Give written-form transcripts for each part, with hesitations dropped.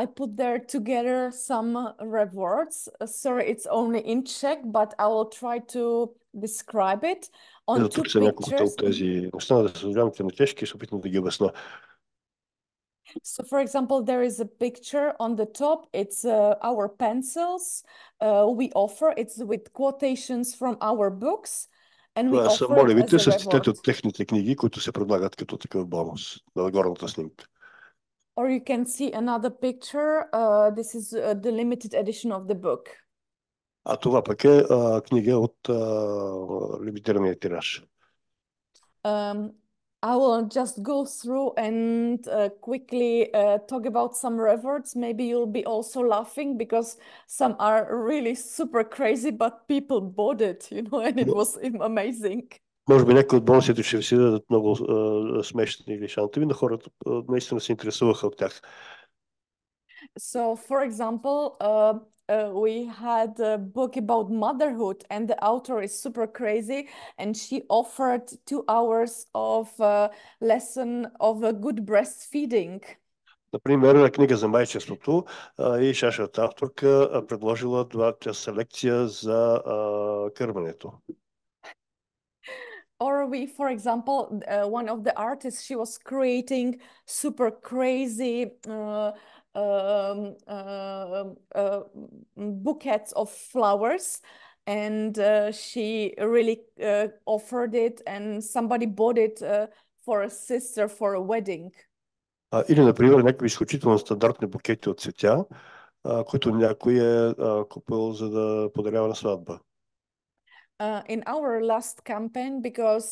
I put there together some rewards. Sorry, it's only in Czech, but I will try to describe it on Ето two тук са няколко pictures. от тези неща, да се съжалявам на чешки и се опитам да ги обясна. So, for example, there is a picture on the top. It's our pencils we offer. It's with quotations from our books, and we Това са offer it as молевите a с reward. цитати от техните книги, които се предлагат като такъв бонус на горната снимка. Or you can see another picture. This is the limited edition of the book. А това пък е книга от лимитирания тираж. I will just go through and quickly talk about some rewards. Maybe you'll be also laughing because some are really super crazy, but people bought it, and it was amazing. Може би някои от бонусите ще ви си дадат много смешни или шантови, но хората наистина се интересуваха от тях. So, for example, we had a book about motherhood, and the author is super crazy, and she offered 2 hours of lesson of a good breastfeeding. Например, книга за майчеството и шашата авторка предложила 2 часа лекция за кърменето. Or we, for example, one of the artists, she was creating super crazy bouquets of flowers, and she really offered it, and somebody bought it for a sister for a wedding. Или, например, някакви изключително стандартни букети от цветя, които някой е купил за да подарява на сватба. In our last campaign, because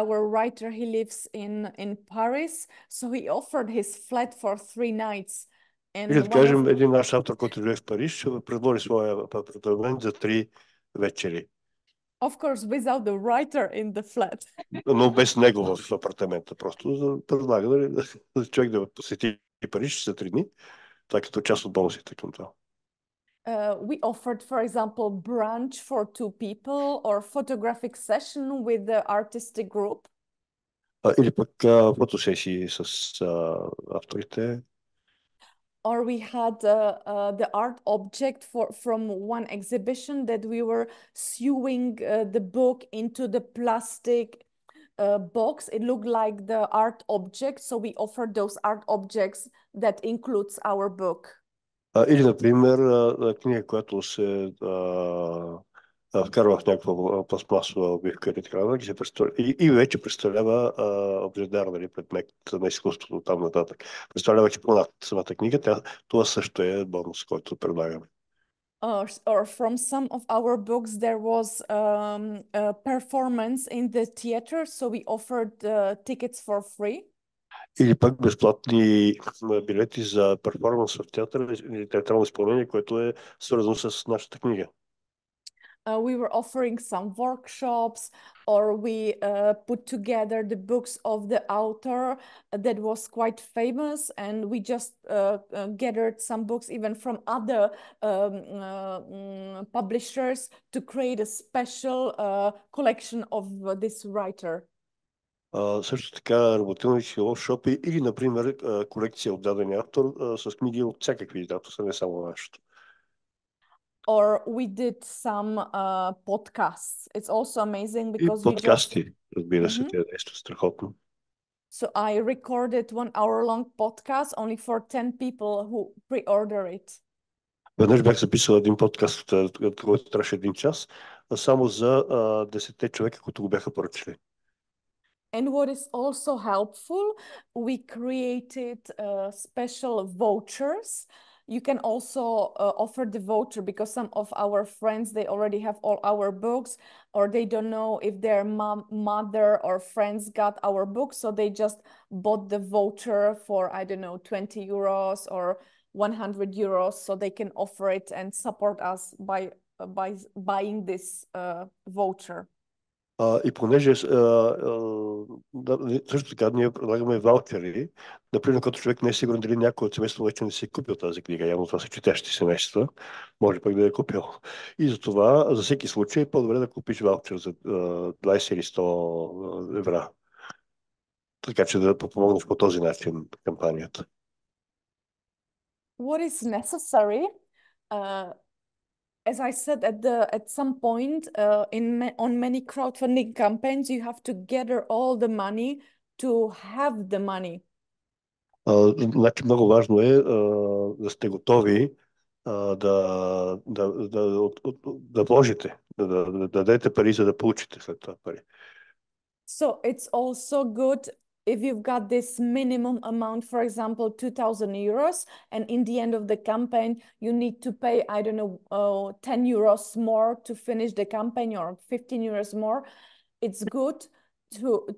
our writer, he lives in Paris, so he offered his flat for 3 nights. Или да кажем, един наш автор, който живее в Париж, ще предложи своя апартамент за 3 вечери. Of course, without the writer in the flat. Но без него в апартамента. Просто предлага човек да посети Париж за 3 дни. Това е като част от бонусите към това. We offered, for example, brunch for 2 people or photographic session with the artistic group. Или пък фотосесии с авторите. Or we had the art object from one exhibition that we were sewing the book into the plastic box. It looked like the art object, so we offered those art objects that includes our book. Или, например, книга, която се вкарва в някаква пластмасова обивка или така, и вече представлява обжедар, нали, предмет на изкуството там нататък. Представлява експонат самата книга. Това също е бонус, който предлагаме. Or from some of our books, there was a performance in the theater, so we offered tickets for free. Или пък безплатни билети за перформанс в театър или театрално изпълнение, което е свързано с нашата книга. We were offering some workshops, or we put together the books of the author that was quite famous, and we just gathered some books even from other publishers to create a special collection of this writer. Също така работим и workshop или, например, колекция от даден автор с книги от всякакви издателства, не само нашето. Or we did some podcasts. It's also amazing because И подкасти, разбира се, те нещо страхотно. So I recorded 1-hour-long podcast only for 10 people who pre-order it. Веднъж бях записал един подкаст, който трябваше 1 час, само за 10 човека, които го бяха поръчали. And what is also helpful, we created special vouchers. You can also offer the voucher because some of our friends, they already have all our books, or they don't know if their mother or friends got our books, so they just bought the voucher for, I don't know, 20 euros or 100 euros, so they can offer it and support us by buying this voucher. И понеже също така ние предлагаме ваучери, например, като човек не е сигурен дали някой от семейството вече не си е купил тази книга, явно това са четящи семейства, може пък да е купил. И затова, за всеки случай, е по-добре да купиш ваучер за 20 или 100 евро. Така че да подпомогнеш по този начин кампанията. What is necessary? As I said at some point, on many crowdfunding campaigns, you have to gather all the money to have the money. Значи много важно е да сте готови да вложите, да дадете пари, за да получите след това пари. So it's also good if you've got this minimum amount, for example, 2,000 euros, and in the end of the campaign, you need to pay, I don't know, 10 euros more to finish the campaign or 15 euros more. It's good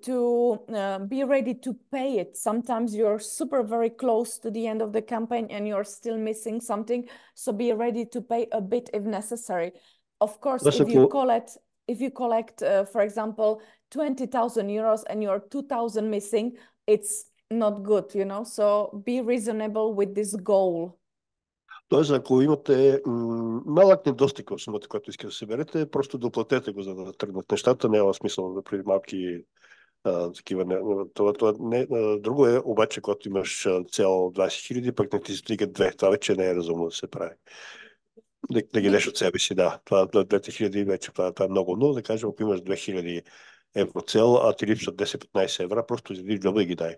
to be ready to pay it. Sometimes you're very close to the end of the campaign and you're still missing something. So be ready to pay a bit if necessary. Of course, if you collect, for example, 20,000 euros and you're 2,000 missing, it's not good, you know? So be reasonable with this goal. Тоест, ако имате малък недостиг в сумата, която искате да съберете, просто доплатете го, за да тръгнат нещата. Няма смисъл да при малки такива. Друго е, обаче, когато имаш цел 20 хиляди, пък не ти стигат 2. Това вече не е разумно да се прави. Да ги дадеш от себе си, да. Това 2000 вече, това е много. Но да кажем, ако имаш 2000 евро цел, а ти липсват 10-15 евра, просто иди в джоба и ги дай.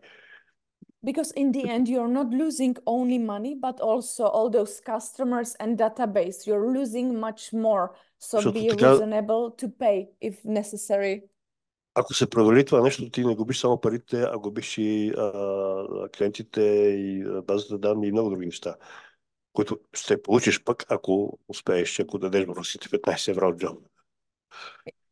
Because in the end, you're not losing only money, but also all those customers and database. You're losing much more. So be reasonable to pay if necessary. Ако се провали това нещо, ти не губиш само парите, а губиш и клиентите, и базата данни, и много други неща, които ще получиш пък, ако успееш, ако дадеш въпросите 15 евро от джоба.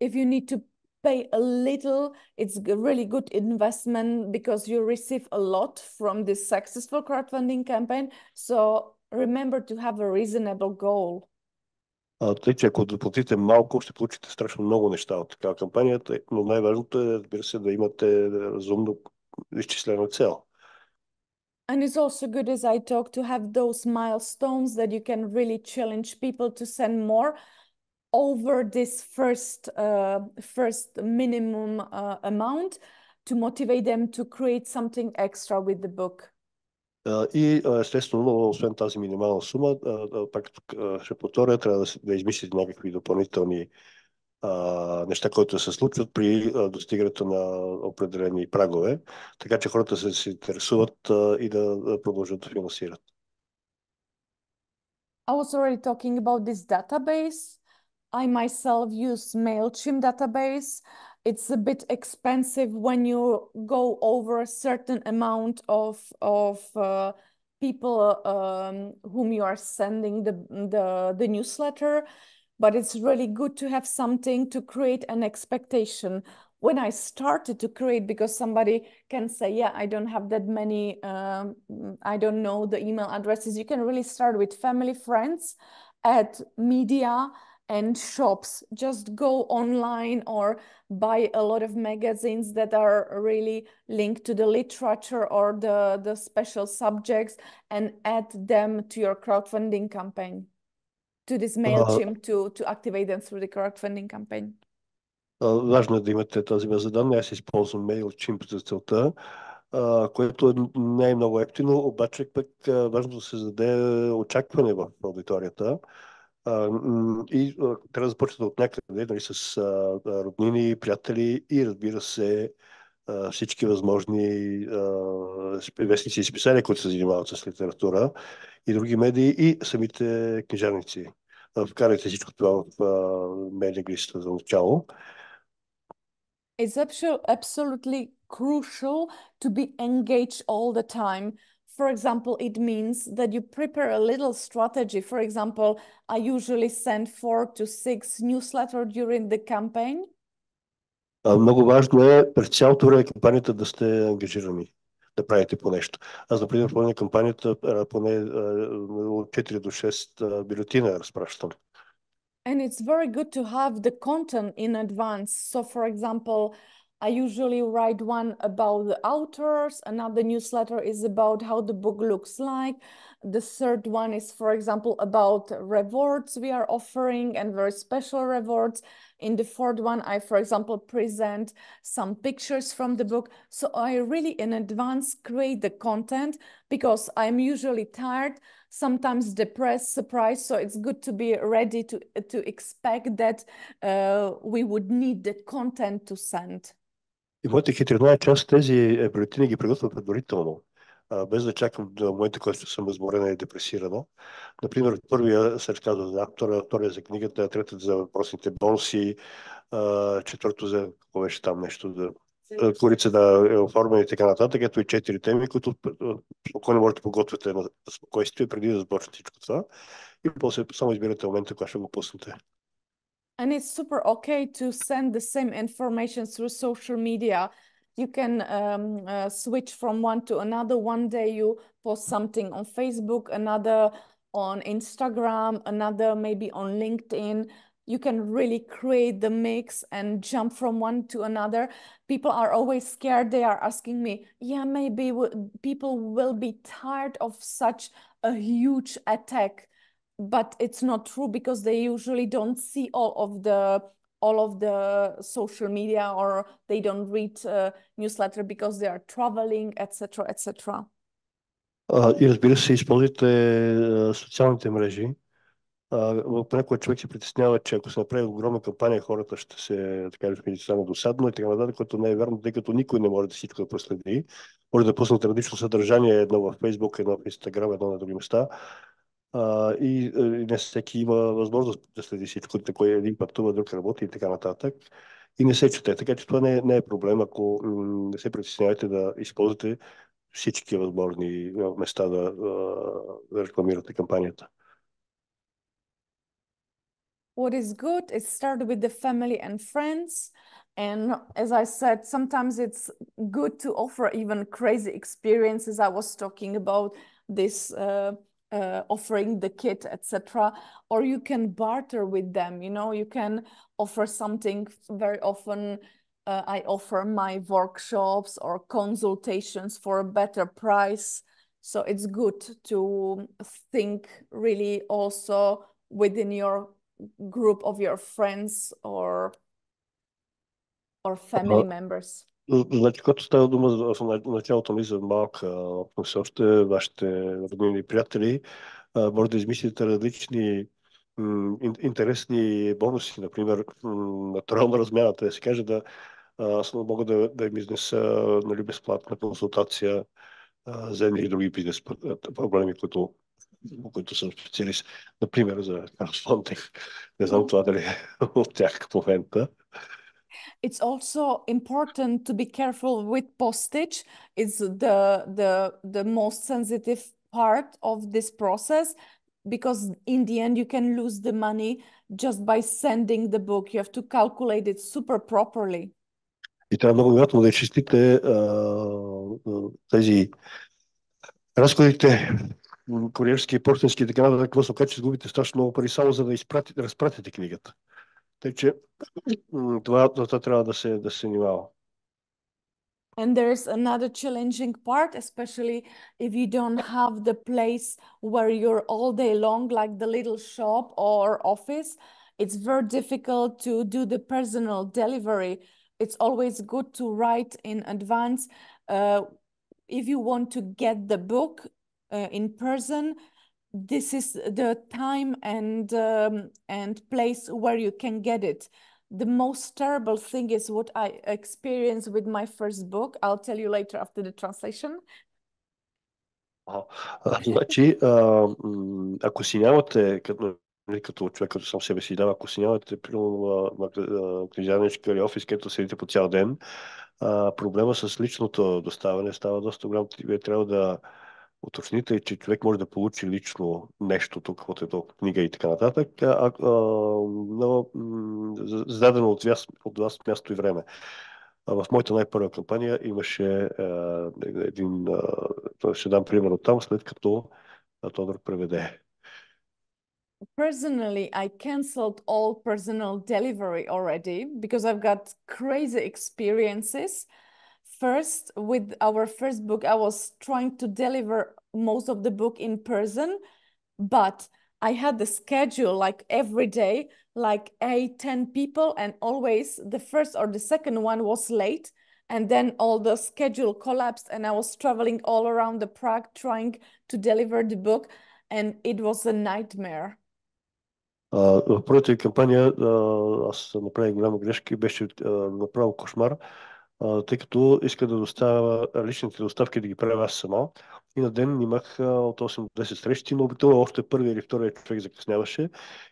If you need to pay a little, it's a really good investment because you receive a lot from this successful crowdfunding campaign. So remember to have a reasonable goal. Тъй, че ако доплатите малко, ще получите страшно много неща от такава кампанията, но най-важното е, разбира се, да имате разумно изчислена цел. And it's also good, as I talk, to have those milestones that you can really challenge people to send more over this first minimum amount to motivate them to create something extra with the book. И естествено, освен тази минимална сума, пак ще повторя, трябва да измислите някакви допълнителни неща, които се случват при достигането на определени прагове, така че хората се интересуват и да продължат да финансират. I was already talking about this database. I myself use MailChimp database. It's a bit expensive when you go over a certain amount of people whom you are sending the newsletter, but it's really good to have something to create an expectation. When I started to create, because somebody can say, yeah, I don't have that many, I don't know the email addresses. You can really start with family, friends, add media, and shops. Just go online or buy a lot of magazines that are really linked to the literature or the special subjects and add them to your crowdfunding campaign, to this MailChimp to activate them through the crowdfunding campaign. Важно е да имате тази база данни. Аз използвам MailChimp за целта, което не е много ефтино, обаче пък важно да се зададе очакване в аудиторията. И трябва да започнете от някъде, дали с роднини, приятели и, разбира се, всички възможни вестници и списания, които се занимават с литература и други медии и самите книжарници. Вкарайте всичко това в мейлинг листа за начало. It's absolutely crucial to be engaged all the time. For example, it means that you prepare a little strategy. For example, I usually send 4 to 6 newsletters during the campaign. Много важно е през цялото време кампанията да сте ангажирани, да правите по нещо. Аз, например, по кампанията поне от 4 до 6 бюлетина разпращам. And it's very good to have the content in advance. So, for example, I usually write one about the authors. Another newsletter is about how the book looks like. The third one is, for example, about rewards we are offering and very special rewards. In the fourth one, I, for example, present some pictures from the book. So I really in advance create the content because I'm usually tired, sometimes depressed, surprised. So it's good to be ready to expect that we would need the content to send. И моята хитрина е част тези бюлетини ги приготвя предварително, без да чакам до момента, който съм изморена и депресирана. Например, първия се разказва за автора, втория за книгата, третият за въпросните бонуси, четвърто за какво беше там нещо, за корица да е оформена и така нататък. Ето и 4 теми, които спокойно можете да подготвяте на спокойствие преди да започнете всичко това. И после само избирате момента, кога ще го пуснете. And it's super okay to send the same information through social media. You can switch from one to another. One day you post something on Facebook, another on Instagram, another maybe on LinkedIn. You can really create the mix and jump from one to another. People are always scared. They are asking me, yeah, maybe people will be tired of such a huge attack. But it's not true because they usually don't see all of the social media, or they don't read newsletter because they are traveling, etc., etc. И разбира се, използвайте социалните мрежи. Понякога човек се притеснява, че ако се направи огромна кампания, хората ще се, така да само досадно и така нататък, което не е вярно, тъй като никой не може да всичко да проследи. Може да пуснат различно съдържание, едно в Facebook, едно в Instagram, едно на други места. И не всеки има възможност да следи всичко, кой един пътува, друг работи и така нататък. И не се чете. Така че това не е проблем, ако не се притеснявате да използвате всички възможни места да рекламирате кампанията. What is good is start with the family and friends. And as I said, sometimes it's good to offer even crazy experiences. I was talking about this offering the kit, etc. Or you can barter with them. You know, you can offer something. Very often I offer my workshops or consultations for a better price. So it's good to think really also within your group of your friends or family members. Значи, когато става дума в началото ми за малка все още, вашите роднини и приятели, може да измислите различни интересни бонуси, например, натурална размяна, да се каже, аз мога да им изнеса, нали, безплатна консултация за едни и други бизнес проблеми, които съм специалист. Например, за Фонтех. Не знам това дали е от тях в момента. It's also important to be careful with postage. It's the most sensitive part of this process, because in the end you can lose the money just by sending the book. You have to calculate it super properly. И трябва много внимателно да изчистите тези разходите, куриерски, пощенски и така нататък, какво са, че изгубите страшно много пари само за да разпратите книгата. Тъй че това трябва да се внимава. And there's another challenging part, especially if you don't have the place where you're all day long, like the little shop or office. It's very difficult to do the personal delivery. It's always good to write in advance. If you want to get the book in person, this is the time and place where you can get it. The most terrible thing is what I experienced with my first book. I'll tell you later after the translation. Значи, ако си нямате, като човек, като сам себе си дам, ако си нямате, примерно, книжарничка или офис, където седите по цял ден, проблема с личното доставяне става доста голям. Вие трябва да уточните, че човек може да получи лично нещо тук, от една книга и така нататък, но зададено от вас място и време. В моята най-първа кампания имаше един, ще дам пример от там, след като Тодор преведе. Personally, I canceled all personal delivery already because I've got crazy experiences. First, with our first book, I was trying to deliver most of the book in person, but I had the schedule like every day, like 8, 10 people, and always the first or the second one was late. And then all the schedule collapsed, and I was traveling all around the Prague trying to deliver the book, and it was a nightmare. В първата кампания аз направих голяма грешка и беше направо кошмар, тъй като иска да доставя личните доставки да ги правя аз сама. И на ден имах от 8 до 10 срещи, но обикновено още първия или втория човек закъсняваше.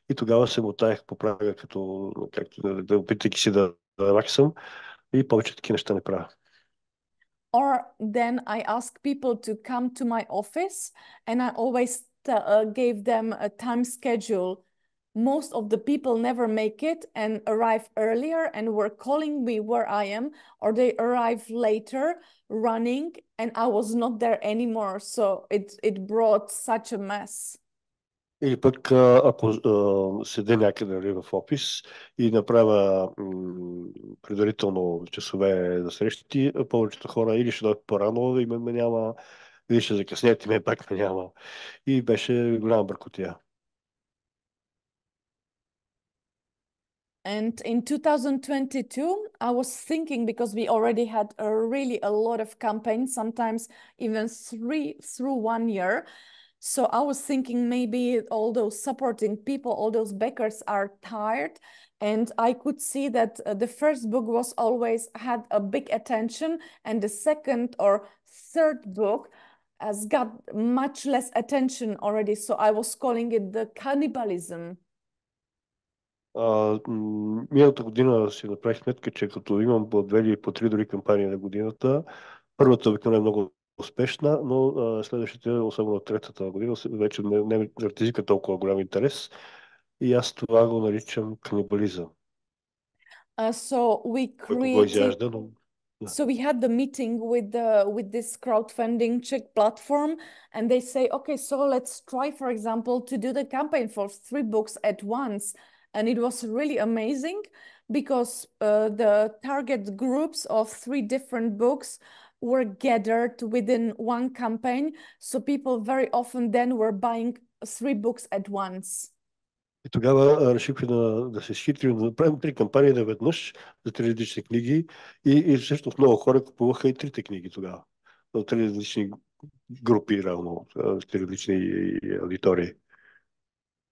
И тогава се мотаях по прага, както да опитайки си да релаксам, и повече такива неща не правя. Or then I ask people to come to my office, and I always gave them a time schedule. Most of the people never make it and arrive earlier and were calling me where I am, or they arrive later running, and I was not there anymore. So it brought such a mess. Или пък ако седя някъде, нали, в офис и направя предварително часове за срещи, повечето хора или ще дойдат по-рано и ме няма, или ще закъснят и ме пак ме няма. И беше голяма бъркотия. And in 2022, I was thinking, because we already had a lot of campaigns, sometimes even 3 through 1 year. So I was thinking maybe all those supporting people, all those backers are tired. And I could see that the first book was always had a big attention, and the second or third book has got much less attention already. So I was calling it the cannibalism. Миналата година си направих сметка, че като имам по 2 или по 3 дори кампании на годината, първата обикновено е много успешна, но следващите, особено третата година, вече не предизвика толкова голям интерес. И аз това го наричам канибализъм. So we Който го created. изяжда, но... So we had the meeting with this crowdfunding Czech platform, and they say, okay, so let's try, for example, to do the campaign for 3 books at once. And it was really amazing, because the target groups of 3 different books were gathered within one campaign. So people very often then were buying 3 books at once. И тогава решихме да се изхитрим, да направим 3 кампании наведнъж за 3 различни книги. И всъщност много хора купуваха и 3 книги тогава. За 3 различни групи, равно, 3 различни аудитории.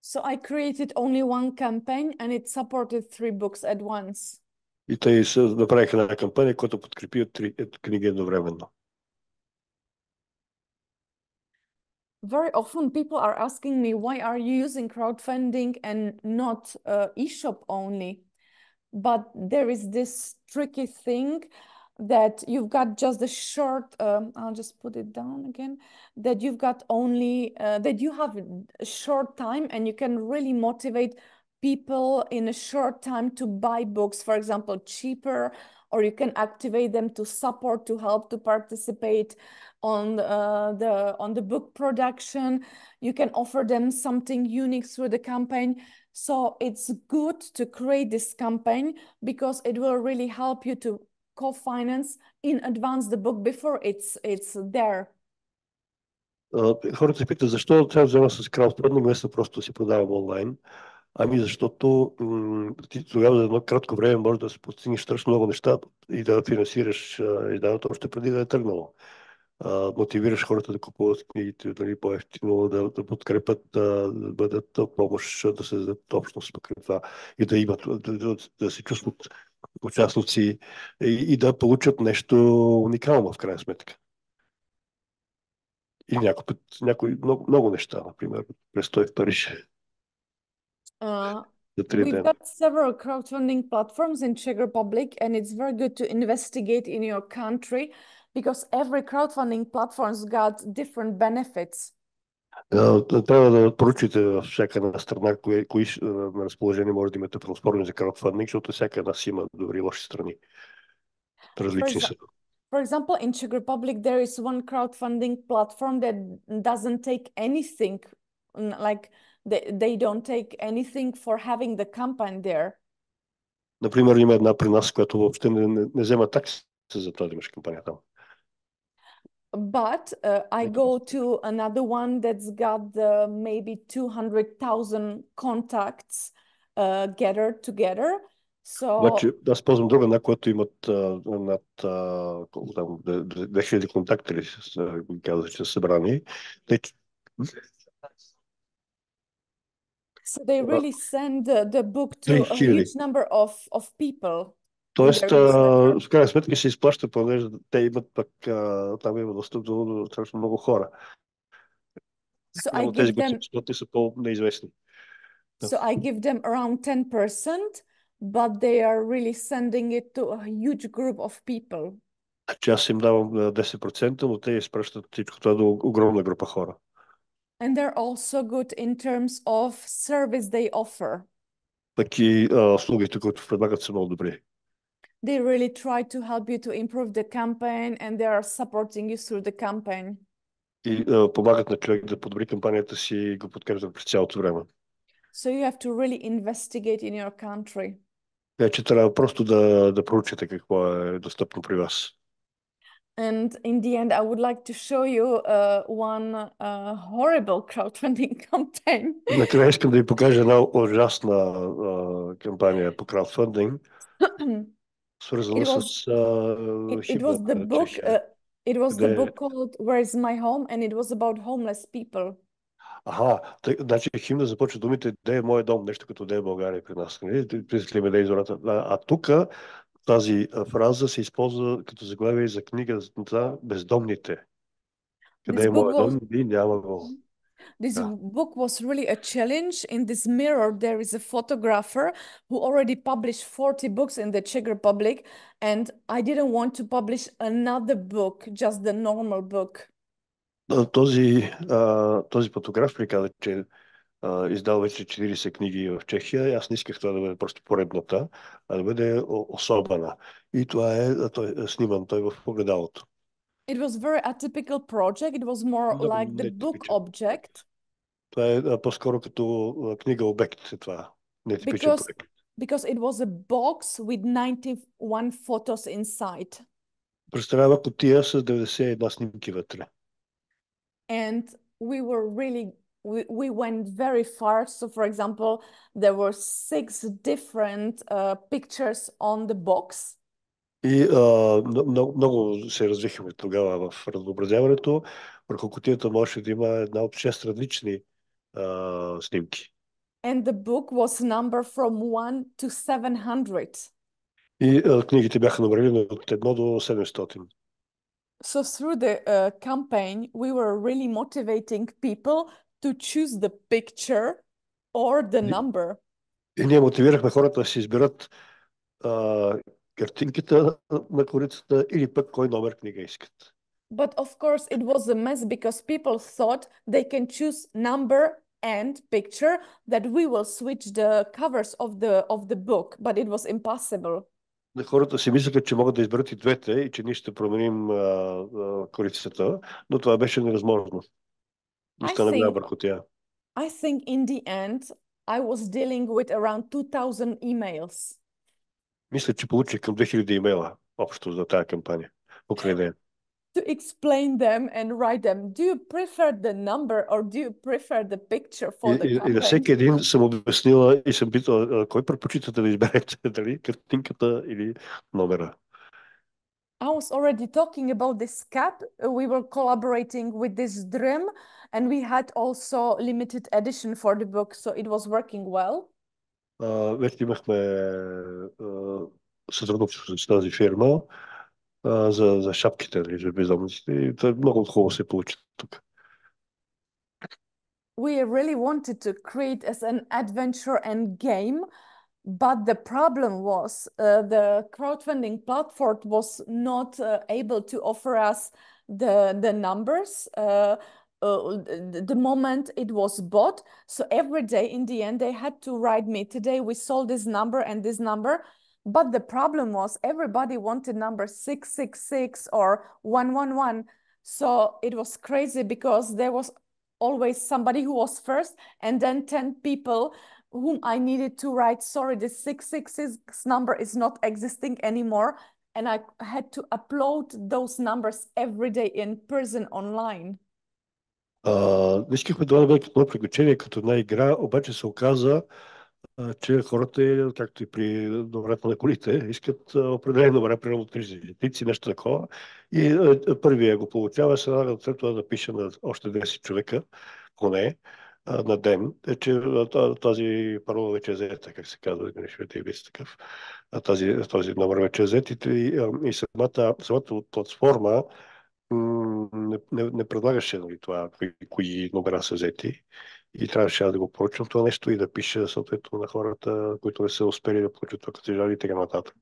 So I created only one campaign, and it supported 3 books at once. И те направиха една кампания, която подкрепи 3 книги едновременно. Very often people are asking me, why are you using crowdfunding and not e-shop only? But there is this tricky thing that you've got just a short, I'll just put it down again, that you've got only, that you have a short time, and you can really motivate people in a short time to buy books, for example, cheaper, or you can activate them to support, to help, to participate on the book production. You can offer them something unique through the campaign. So it's good to create this campaign, because it will really help you to co-finance in advance the book before it's there. Хората се питат защо трябва да взема с краудфандинг, вместо просто да си продавам онлайн. Ами защото ти тогава за едно кратко време може да се постигнеш страшно много неща и да финансираш издаването още преди да е тръгнало. Мотивираш хората да купуват книгите, нали, по-ефтино, да подкрепят, да бъдат помощ, да създадат общност покрай това и да имат, да се чувстват участници и да получат нещо уникално в крайна сметка. И някои много неща, например, престой в Париж. We've got several crowdfunding platforms in Czech Republic, and it's very good to investigate in your country, because every crowdfunding platform's got different benefits. Трябва да поручите във всяка една страна, кои на разположение може да имате платформи за краудфандинг, защото всяка една си има добри и лоши страни. Различни са. For example, in Czech Republic, there is one crowdfunding platform that doesn't take anything, like they don't take anything for having the campaign there. Например, има една при нас, която въобще не взема такси за това да имаш кампания там. But I go to another one that's got maybe 200,000 contacts gathered together. So Обаче аз ползвам друга, на която имат над колко там, 2000 контакта ли казах, че са събрани. So they really send the book to a 3000. huge number of people in Тоест, their newsletter. в крайна сметка се изплаща, понеже те имат пък, там има достъп до страшно много хора. So I Но тези, give които са them безплатни, са по-неизвестни. so I give them around 10%, but they are really sending it to a huge group of people. Че аз им давам 10%, но те изпращат всичко това до огромна група хора. And they're also good in terms of service they offer. Пък и услугите, които предлагат, са много добри. They really try to help you to improve the campaign and they are supporting you through the campaign. И помагат на човек да подобри кампанията си и го подкрепят през цялото време. So you have to really investigate in your country. Така че трябва просто да проучите какво е достъпно при вас. And in the end, I would like to show you one horrible crowdfunding campaign. Накрая искам да ви покажа една ужасна кампания по краудфандинг, свързана с It was the химната book. Чехия. It was the book called "Where is my home?" and it was about homeless people. Значи химна започва думите "Де е моят дом", нещо като "Де е България" при нас. Призли ме "Де е зората". А тук тази фраза се използва като заглавие за книга за бездомните. Къде This е book моят дом? И няма го. This book was really a challenge. In this mirror, there is a photographer who already published 40 books in the Czech Republic, and I didn't want to publish another book, just the normal book. Този фотограф ми каза, че издал вече 40 книги в Чехия. Аз не исках това да бъде просто поредната, а да бъде особена. И това той е сниман той в огледалото. It was very atypical project. It was more Много like the book нетипичен. object. Това е по-скоро като книга обект, това. Нетипичен проект. Because it was a box with 91 photos inside. Представлява кутия с 91 снимки вътре. And we were really we went very far. So, for example, there were 6 different pictures on the box. И много се развихме тогава в разнообразяването. Върху кутията можеше да има една от 6 различни снимки. And the book was numbered from 1 to 700. И книгите бяха номерирани от 1 до 700. So through the campaign, we were really motivating people to choose the picture or the number. И ние мотивирахме хората да си изберат картинката на корицата или пък кой номер книга искат. But of course it was a mess because people thought they can choose number and picture, that we will switch the covers of the book, but it was impossible. Хората си мислеха, че могат да изберат и двете и че ние ще променим корицата, но това беше невъзможно. Остана голяма бъркотия. I think in the end I was dealing with around 2000 emails. Мисля, че получих към 2000 имейла общо за тази кампания. Покрай нея. To explain them and write them. Do you prefer the number or do you prefer the picture for the campaign? И на всеки един съм обяснила и съм питала, кой предпочитате да изберете, дали картинката или номера. I was already talking about this cap. We were collaborating with this Dream, and we had also limited edition for the book, so it was working well. Вече имахме сътрудничество с тази фирма за шапките, за бездомниците, и това много хубаво се получи тук. We really wanted to create as an adventure and game, but the problem was the crowdfunding platform was not able to offer us the numbers the moment it was bought. So every day in the end they had to write me, today we sold this number and this number. But the problem was everybody wanted number 666 or 111. So it was crazy because there was always somebody who was first and then 10 people whom I needed to write, sorry, the 666 number is not existing anymore. and I had to upload those numbers every day in person online. Искахме това да бъде като едно приключение, като една игра, обаче се оказа, че хората, както и при номерата на колите, искат определени номера, примерно 30 единици, нещо такова. И първия го получава, се налага след това да пише на още 10 човека, поне, на ден, че тази парола вече е взета, как се казва, не ще е такъв. Този номер вече е взет и самата платформа не предлагаше, нали, това, кои номера са взети. И трябваше да го поръчам това нещо и да пиша съответно на хората, които не са успели да получат това, като се жали и така нататък.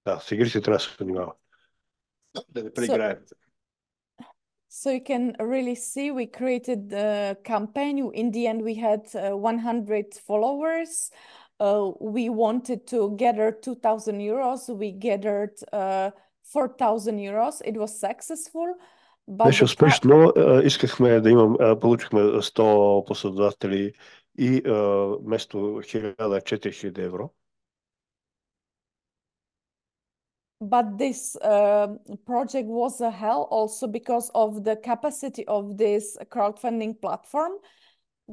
Да, с игрите трябва да се внимава. Да не преиграят. So you can really see we created the campaign. In the end, we had 100 followers. We wanted to gather 2,000 euros. We gathered 4,000 euros. It was successful. Беше успешно. Искахме да получихме 100 последователи и вместо 1000 евро. But this project was a hell also because of the capacity of this crowdfunding platform.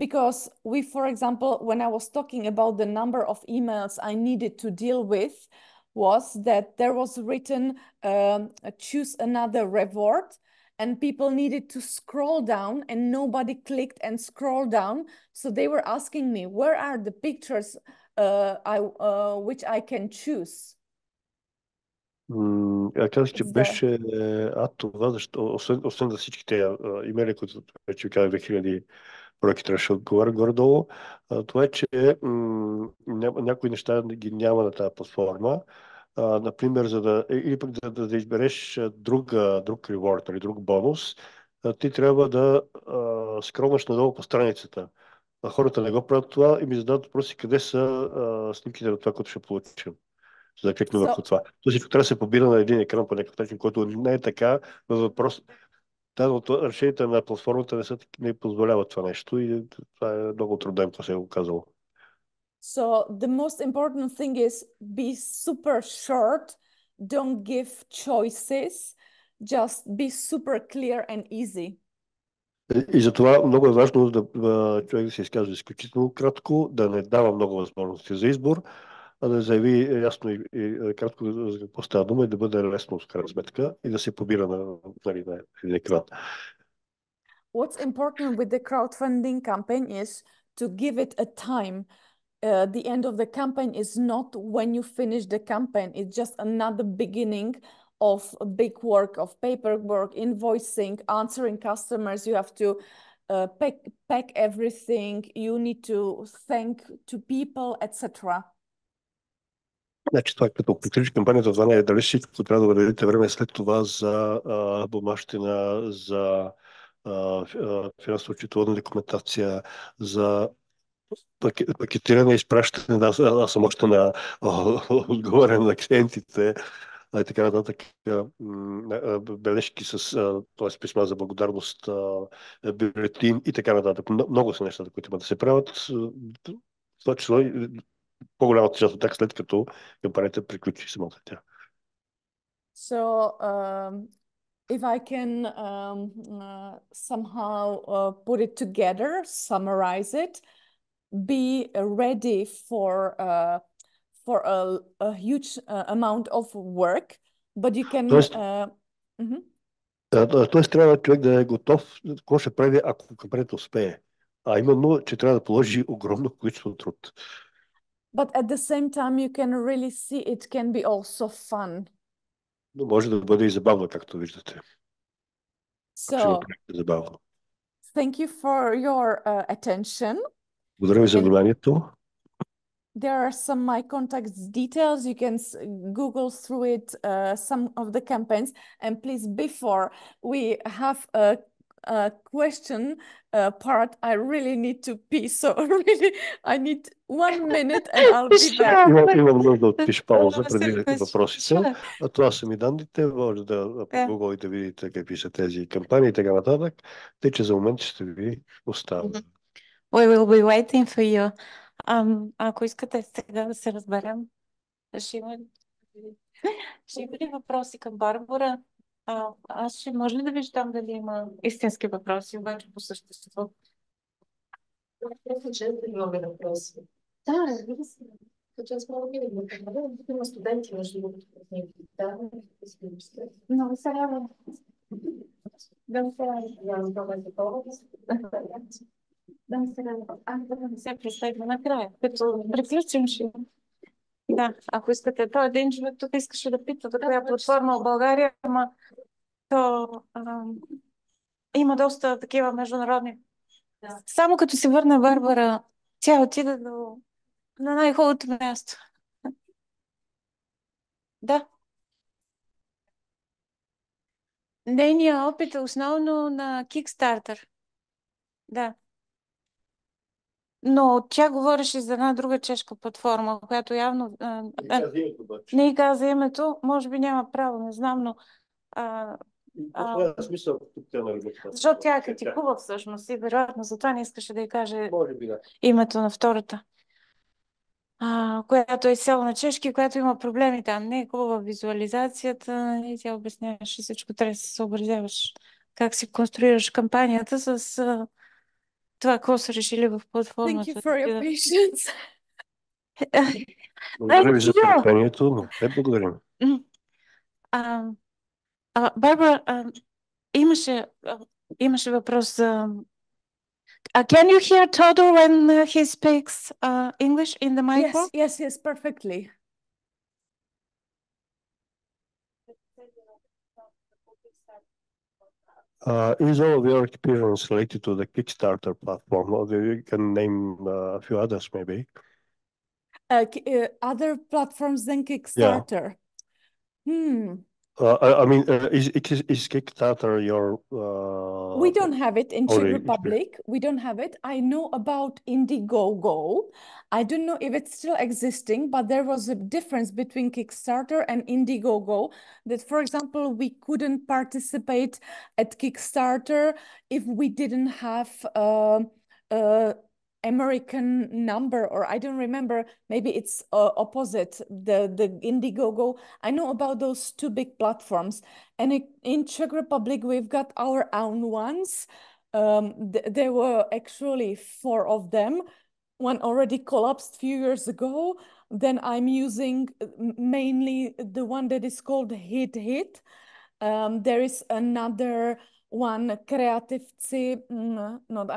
Because we, for example, when I was talking about the number of emails I needed to deal with, was that there was written, choose another reward, and people needed to scroll down and nobody clicked and scroll down. So they were asking me, where are the pictures which I can choose? Казах, че беше това, защо, освен за всички тези имейли, които вече ви казах, 2000 проекти трябваше да отговаря горе-долу, това е, че някои неща ги няма на тази платформа. Например, или пък да избереш друг рeward или друг бонус, ти трябва да скролваш надолу по страницата. Хората не го правят това и ми задават въпроси къде са снимките на това, което ще получим. За да кликнем върху това. Всичко трябва да се побира на един екран по някакъв начин, който не е така. Въпрос. Решенията на платформата не позволяват това нещо и това е много трудно, това се е оказало. So the most important thing is be super short, don't give choices, just be super clear and easy. И затова много е важно човек да се изказва изключително кратко, да не дава много възможности за избор, а да заяви ясно и кратко за какво става дума и да бъде лесно в крайна сметка и да се побира на един екран. What's important with the crowdfunding campaign is to give it a time. The end of the campaign is not when you finish the campaign. It's just another beginning of a big work of paperwork, invoicing, answering customers. You have to pack everything. You need to thank to people, etc. Значи това, като приключи кампанията, това не е дали всичко трябва да отделите време след това за бумащина, за финансово-счетоводна документация, за пакетиране и изпращане. Аз съм още на отговарям на клиентите и така нататък. Бележки т.е. писма за благодарност, бюлетин и така нататък. Много са нещата, които има да се правят. Това число по-голямата част от тях след като кампанията приключи самата тя. So, if I can somehow put it together, summarize it, be ready for a huge amount of work, but you can... Тоест трябва човек да е готов, какво ще прави, ако кампанията успее. А именно, че трябва да положи огромно количество труд. But at the same time, you can really see it can be also fun. Но може да бъде и забавно, както виждате. So, thank you for your attention. Благодаря ви за вниманието. There are some my contacts details. You can Google through it some of the campaigns. And please, before we have a question part, I really need to pee. So really, I need 1 minute and I'll be back. Имам нужда от пиш пауза преди въпросите. А това са ми данните. Може да Google и да видите какви са тези кампании и така нататък. Тъй, че за момент ще ви оставя. We will be waiting for you. Ако искате сега да се разберем, ще има... Ще има ли въпроси към Барбара? Аз ще може ли да виждам дали има истински въпроси, обаче по същество? Мисля, че имаме въпроси. Да, разбира се. Като аз мога да има студенти, между другото, в книги. Да, Много се радвам. Да се да не се представя накрая. Като приключим ще... Да, ако искате. Той един човек тук искаше да пита за коя платформа в България, ама то има доста такива международни. Да. Само като се върне Барбара, тя отиде на най-хубавото място. Да. Нейният опит е основно на Kickstarter. Да. Но тя говореше за една друга чешка платформа, която явно... не каза името, може би няма право, не знам, но... защото тя критикува всъщност и вероятно затова не искаше да й каже името на втората. Която е сяло на чешки, която има проблеми там. Не е хубава визуализацията и тя обясняваше всичко. Трябва да се съобразяваш как си конструираш кампанията с това, какво са решили в платформата. Thank you for your patience. Благодаря ви за търпението, но не благодарим. Барбара, имаше въпрос за... can you hear Тодор when he speaks English in the micro? Yes, perfectly. Is all of your experience related to the Kickstarter platform? Or you can name a few others, maybe. Other platforms than Kickstarter. I mean, is Kickstarter your... we don't have it in Czech already Republic. We don't have it. I know about Indiegogo. I don't know if it's still existing, but there was a difference between Kickstarter and Indiegogo that, for example, we couldn't participate at Kickstarter if we didn't have American number, or I don't remember, maybe it's opposite, the Indiegogo. I know about those two big platforms. And in Czech Republic, we've got our own ones. There were actually 4 of them. One already collapsed a few years ago. Then I'm using mainly the one that is called Hit. There is another one, Kreativci,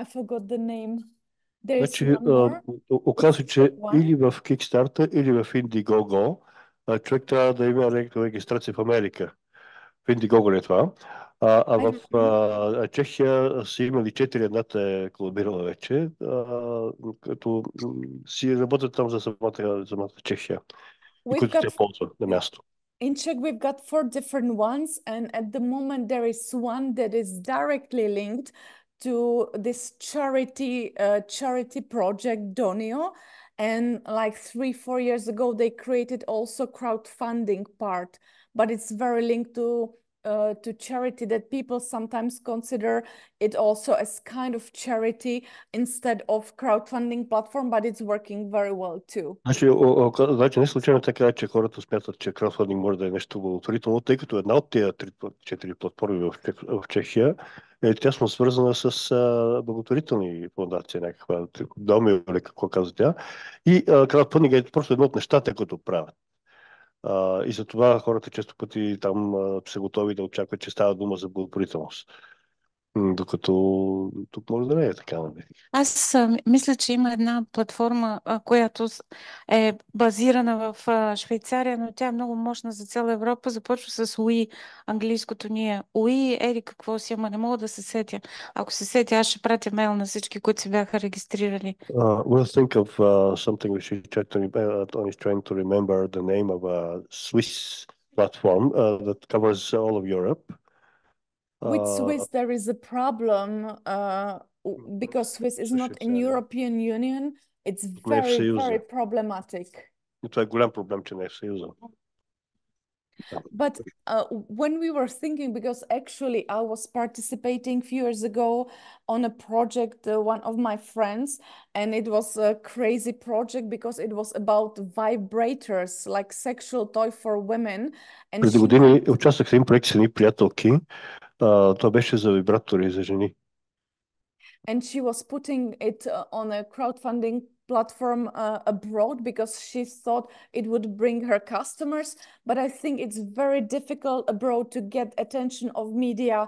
I forgot the name. Значи, оказва, че или в Kickstarter, или в Indiegogo човек трябва да има регистрация в Америка. В Indiegogo ли е това? В Чехия са имали 4, едната е колабирала вече, като си работят там за самата Чехия, и които те ползват на място. In Czech, we've got 4 different ones, and at the moment there is one that is directly linked to this charity project Donio, and like 3-4 years ago they created also crowdfunding part, but it's very linked to charity, that people sometimes consider it also as kind of charity instead of crowdfunding platform, but it's working very well too. Значи не случайно така, че хората смятат, че краудфандинг може да е нещо благотворително, тъй като една от тези 4 платформи в Чехия е тясно свързана с благотворителни фондации, някаква доми или какво казва тя. И краудфандинг е просто едно от нещата, които правят. И за това хората често пъти там са готови да очакват, че става дума за благотворителност. Докато тук може да не е така. Аз мисля, че има една платформа, която е базирана в Швейцария, но тя е много мощна за цяла Европа. Започва с Уи, английското ние. Уи, еди какво си, ама не мога да се сетя. Ако се сетя, аз ще пратя мейл на всички, които се бяха регистрирали. We'll think of something we should check to Tony is trying to remember the name of a Swiss platform that covers all of Europe. With Swiss, there is a problem because Swiss is not in European Union. It's very problematic. И това е голям проблем, че не е в Съюза. But when we were thinking, because actually I was participating a few years ago on a project, one of my friends, and it was a crazy project because it was about vibrators, like sexual toy for women. And Преди години участвах в един проект с едни приятелки. Това беше за вибратори за жени. And she was putting it on a crowdfunding platform abroad because she thought it would bring her customers. But I think it's very difficult abroad to get attention of media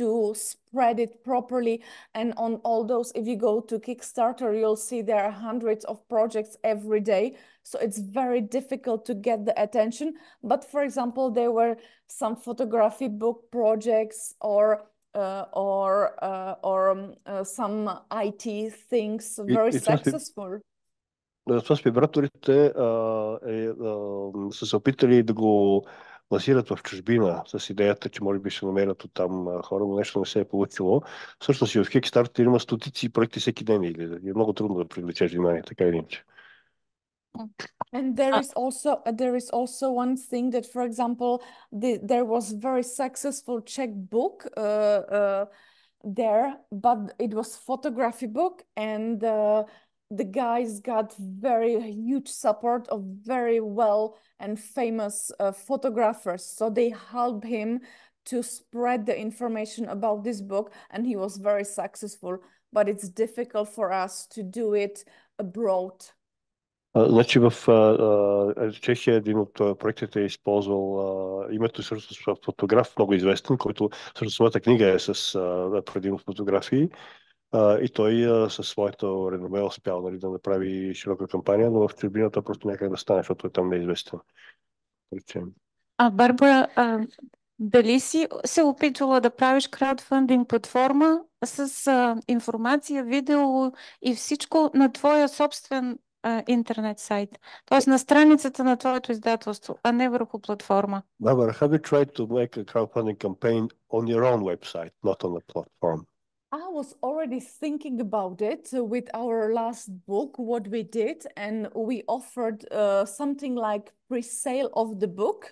to spread it properly. And on all those, if you go to Kickstarter, you'll see there are hundreds of projects every day. So it's very difficult to get the attention. But for example, there were some photography book projects or some IT things very successful. Това с вибраторите са се опитали да го лансират в чужбина с идеята, че може би ще намерят оттам хора, но нещо не се е получило. Всъщност и в Kickstarter има стотици проекти всеки ден и е много трудно да привлечеш внимание, така или иначе. And there is also one thing that, for example, there was very successful Czech book there, but it was photography book, and the guys got very huge support of very well and famous photographers. So they helped him to spread the information about this book, and he was very successful. But it's difficult for us to do it abroad. Значи в Чехия един от проектите е използвал името всъщност фотограф, много известен, който всъщност своята книга е с предимно фотографии и той със своето реноме успял, нали, да направи широка кампания, но в чужбината просто някак да стане, защото е там неизвестен. Барбара, дали си се опитвала да правиш краудфандинг платформа с информация, видео и всичко на твоя собствен интернет сайт, т.е. на страницата на твоето издателство, а не върху платформа? Barbara, have you tried to make a crowdfunding campaign on your own website, not on a platform? I was already thinking about it with our last book, what we did, and we offered something like pre-sale of the book.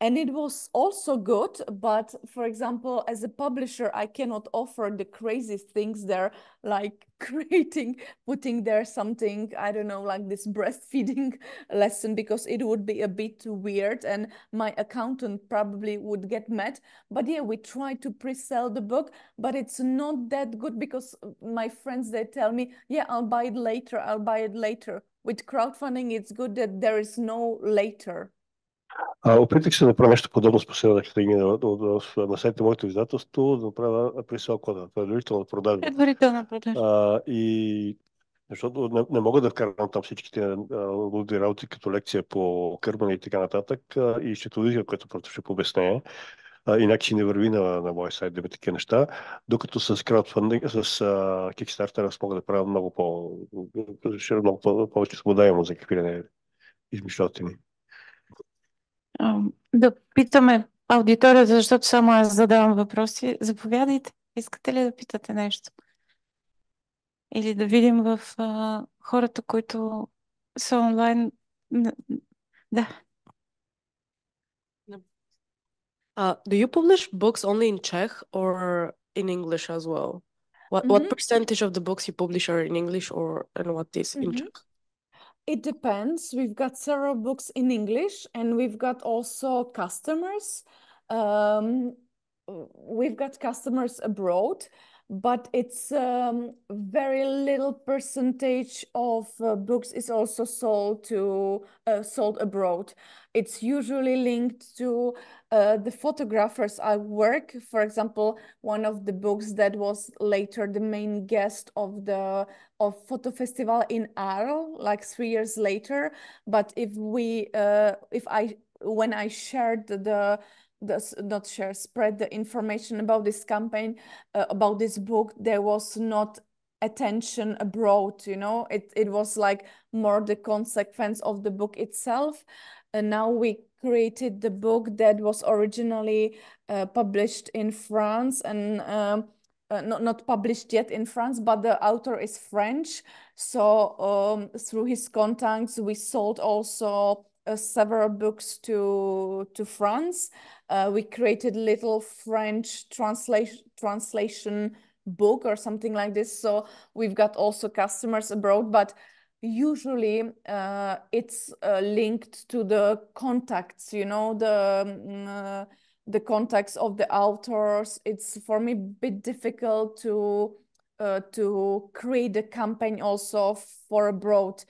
And it was also good, but for example, as a publisher, I cannot offer the crazy things there, like putting there something, I don't know, like this breastfeeding lesson, because it would be a bit weird and my accountant probably would get mad. But yeah, we try to pre-sell the book, but it's not that good because my friends, they tell me, yeah, I'll buy it later. With crowdfunding, it's good that there is no later. Опитах се да направя нещо подобно с последната книга на сайта моето издателство, да направя пресел кода, предварителна продажба. Предварителна продажба. И защото не мога да вкарам там всичките луди работи, като лекция по кърмане и така нататък, и счетоводител, което просто ще пообясня. И някакси не върви на моя сайт да има такива неща, докато с краудфандинг, с Kickstarter аз мога да правя много повече свобода имам за какви не измишлятини. Да питаме аудиторията, защото само аз задавам въпроси. Заповядайте. Искате ли да питате нещо? Или да видим в хората, които са онлайн. Да. Do you publish books only in Czech or in English as well? What percentage of the books you publish are in English and what is in Czech? It depends. We've got several books in English and we've got also customers. We've got customers abroad, but it's very little percentage of books is also sold abroad. It's usually linked to the photographers I work. For example, one of the books that was later the main guest of Photo Festival in Arles, like 3 years later. But when I shared spread the information about this campaign, about this book, there was not attention abroad, you know. It was like more the consequence of the book itself. And now we created the book that was originally published in France and not published yet in France, but the author is French. So through his contacts, we sold also several books to France. We created little French translation book or something like this. So we've got also customers abroad, but usually it's linked to the contacts, you know, the contacts of the authors. It's for me a bit difficult to create a campaign also for abroad.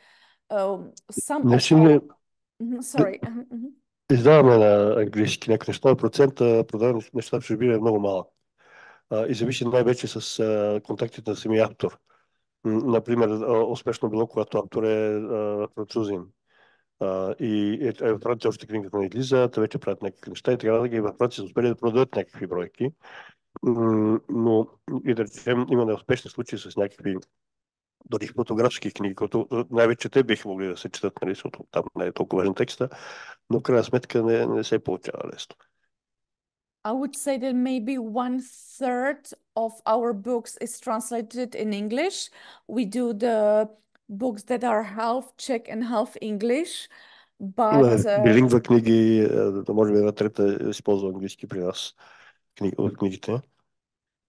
Some Не of си our... ли Sorry. издаваме на английски някакви неща, процента продавани неща в чужбина е много малък. И зависи най-вече с контактите на самия автор. Например, успешно било, когато автор е французин. И във Франция още книгата не излиза, те вече правят някакви неща и така да и във Франция са успели да продадат някакви бройки. Но и да речем, има неуспешни случаи с някакви дори фотографски книги, които най-вече те биха могли да се четат, нали, защото там не е толкова важен текста, но в крайна сметка не се получава лесно. I would say that maybe 1/3 of our books is translated in English. We do the books that are half Czech and half English, but Билингва книги, може би една трета използва английски при нас от книгите.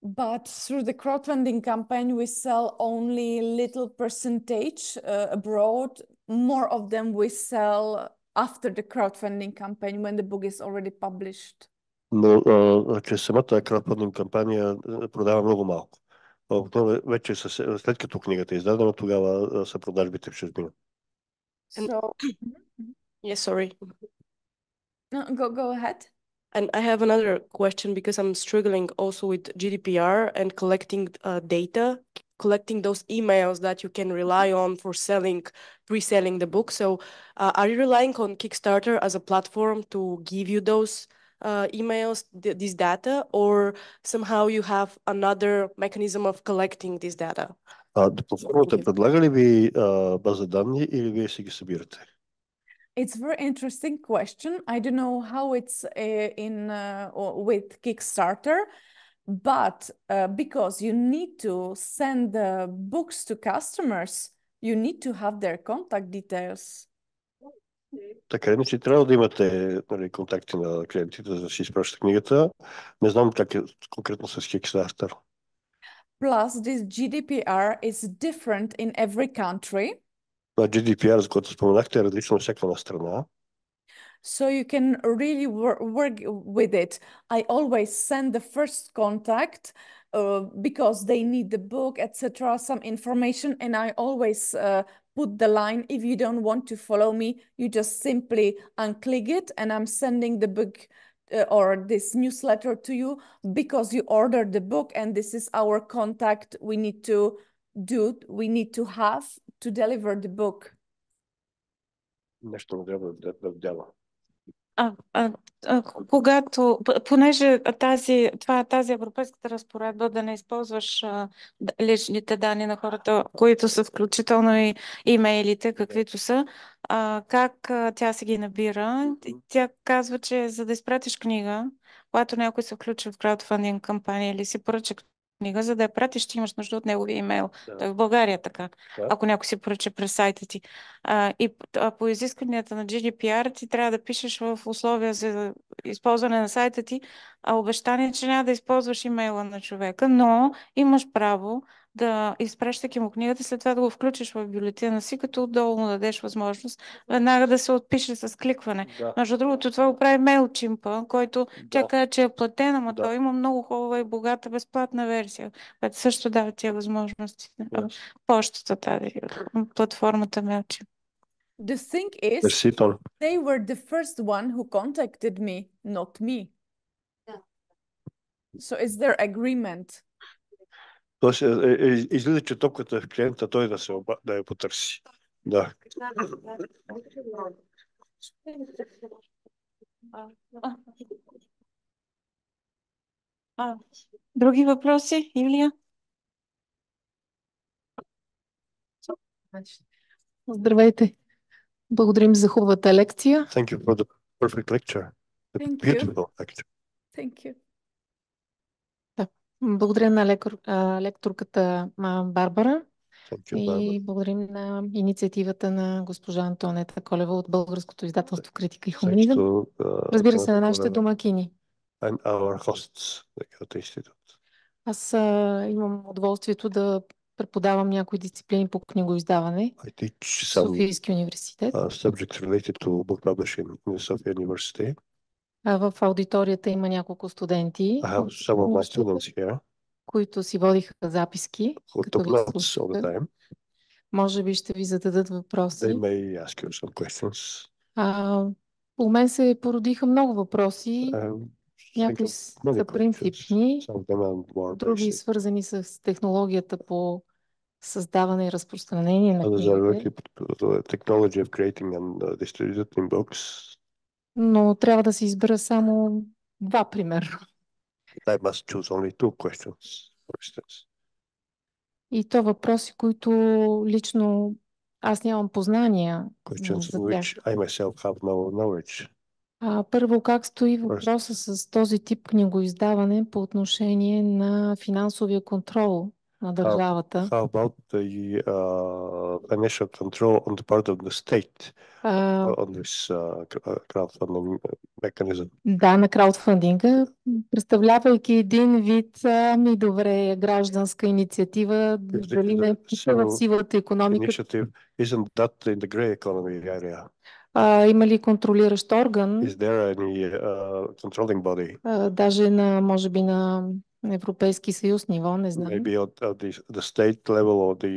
But through the crowdfunding campaign, we sell only little percentage abroad. More of them we sell after the crowdfunding campaign when the book is already published. Но чрез самата краудфандинг кампания продава много малко. Вече след като книгата е издадена, тогава са продажбите в чужбина. So, Yeah, sorry. no, go ahead. And I have another question because I'm struggling also with GDPR and collecting data, collecting those emails that you can rely on for pre-selling the book. So are you relying on Kickstarter as a platform to give you those emails, this data, or somehow you have another mechanism of collecting this data? Платформата предлага ли ви база данни или вие си ги събирате? It's a very interesting question. I don't know how it's with Kickstarter, but because you need to send the books to customers, you need to have their contact details. Така иначе трябва да имате, нали, контакти на клиентите, за да си изпращате книгата. Не знам как е конкретно с Kickstarter. Plus, this GDPR is different in every country. GDPR, за който споменахте, е различно от всяка една страна. So you can really work with it. I always send the first contact because they need the book, etc., some information, and I always put the line, if you don't want to follow me, you just simply unclick it, and I'm sending the book or this newsletter to you because you ordered the book, and this is our contact we need to have to deliver the book. Нещо не трябва да вдява. Когато, понеже тази европейската разпоредба да не използваш личните данни на хората, които са включително и имейлите, каквито са, как тя се ги набира? Тя казва, че за да изпратиш книга, когато някой се включи в краудфандинг кампания или си поръча книга, за да я пратиш, ще имаш нужда от неговия имейл. Да. Той в България така, Да. ако някой си поръча през сайта ти. По изискванията на GDPR ти трябва да пишеш в условия за използване на сайта ти обещание, че няма да използваш имейла на човека, но имаш право да изпращайки му книгата, след това да го включиш в бюлетина си, като отдолу му дадеш възможност веднага да се отпише с кликване. Да. Между другото, това го прави MailChimp, който тя каза, че е платена, но той има много хубава и богата безплатна версия, която също дава тия възможности. Почтата тази, платформата MailChimp. The thing is, they were the first one who contacted me, not me. So is there agreement? Тоест, излиза, че топката е в клиента, той да я потърси. Да. Други въпроси, Илия? Здравейте. Благодарим за хубавата лекция. Thank you for the perfect lecture. Thank Beautiful lecture. Thank you. Да. Благодаря на лекторката Барбара. И благодарим на инициативата на госпожа Антоанета Колева от българското издателство Критика и Хуманизъм. Разбира се, на нашите домакини. And our hosts, the Gьоте-Институт. Аз имам удоволствието да преподавам някои дисциплини по книгоиздаване в Софийския университет. Subjects related to book publishing in the Sophia University. В аудиторията има няколко студенти, I have some of my students here които си водиха записки, who като took ви notes all the слушаха. time. Може би ще ви зададат They въпроси. may ask you some questions. У мен се породиха много въпроси. Някои са принципни, други свързани с технологията по създаване и разпространение на книгите. Но трябва да се избера само два примера. I must choose only two questions, for instance. И то въпроси, които лично аз нямам познания за тях. I myself have no knowledge. Първо, как стои въпроса с този тип книгоиздаване по отношение на финансовия контрол на държавата? How about the financial control on the part of the state on this crowdfunding mechanism? Да, на краудфандинга, представлявайки един вид добре гражданска инициатива, дали не в сивата икономика. Initiative, isn't that in the gray economy area? Има ли контролиращ орган? Is there any controlling body? Даже на, може би на Европейски съюз ниво, не знам. Maybe at the state level or the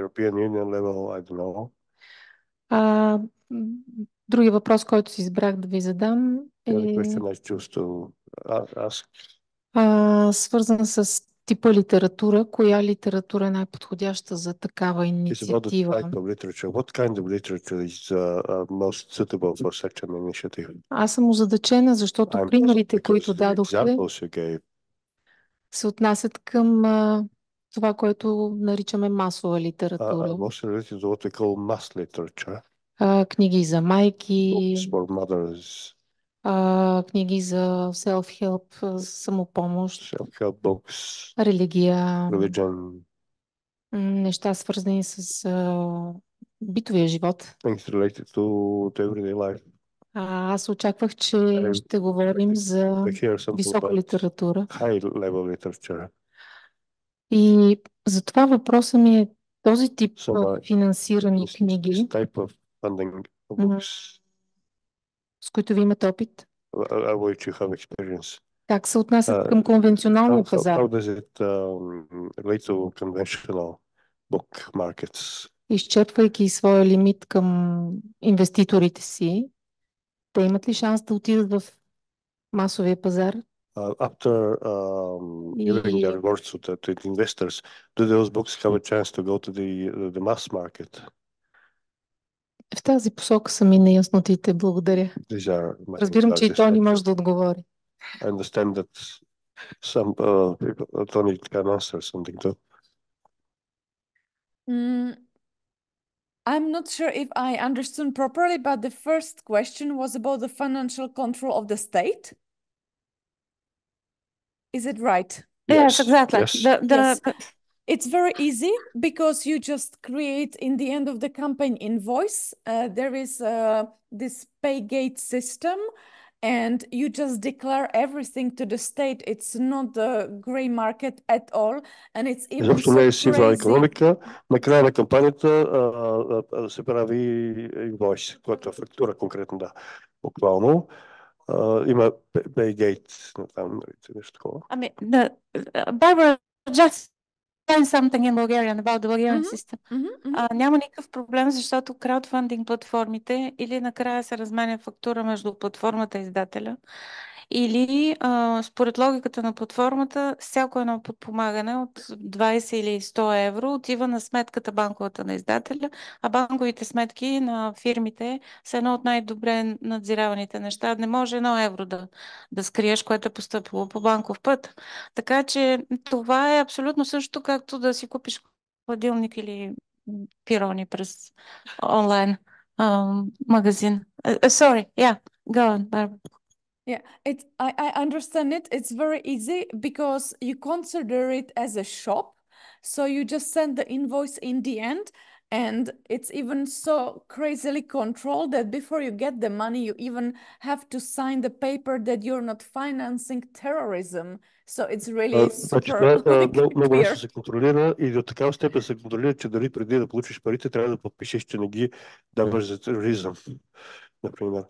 European Union level, I don't know. Други въпрос, който си избрах да ви задам свързан с типа литература. Коя литература е най-подходяща за такава инициатива? What kind of literature is most suitable for such an initiative? Аз съм озадачена, защото примерите, които дадохте, се отнасят към това, което наричаме масова литература. Книги за майки, книги за self-help, самопомощ, религия, неща свързани с битовия живот. Аз очаквах, че ще говорим за висока литература. И затова въпросът ми е този тип финансирани книги, с които ви имате опит, как се отнасят към конвенционалния пазар? Изчерпвайки своя лимит към инвеститорите си, те имат ли шанс да отидат в масовия пазар? After giving their rewards to investors, do those books have a chance to go to the mass market? В тази посока са ми неяснотите. Благодаря. Разбирам, че и Тони може да отговори. I understand that some people, Tony can answer something too. I'm not sure if I understood properly, but the first question was about the financial control of the state. Is it right? Yes, exactly. Yes. It's very easy because you just create in the end of the campaign invoice. There is this pay gate system, and you just declare everything to the state. It's not the gray market at all, and it's even so crazy. Накрая на кампанията се прави инвойс, което е фактура конкретно, да, буквално. Има pay gate, там нещо такова. Барбара, just something in Bulgarian about the Bulgarian system. Няма никакъв проблем, защото краудфандинг платформите или накрая се разменя фактура между платформата и издателя, или според логиката на платформата, всяко едно подпомагане от 20 или 100 евро отива на сметката банковата на издателя, а банковите сметки на фирмите са едно от най-добре надзираваните неща. Не може 1 евро да скриеш, което е постъпило по банков път. Така че това е абсолютно също, както да си купиш хладилник или пирони през онлайн магазин. Sorry, yeah, go on, Barbara. Yeah, I understand it. It's very easy because you consider it as a shop. So you just send the invoice in the end, and it's even so crazily controlled that before you get the money, you even have to sign the paper that you're not financing terrorism. So it's really Значи, super много лесно clear. се контролира и до такава степен се контролира, че дори преди да получиш парите, трябва да подпишеш, че не ги даваш за тероризъм, например.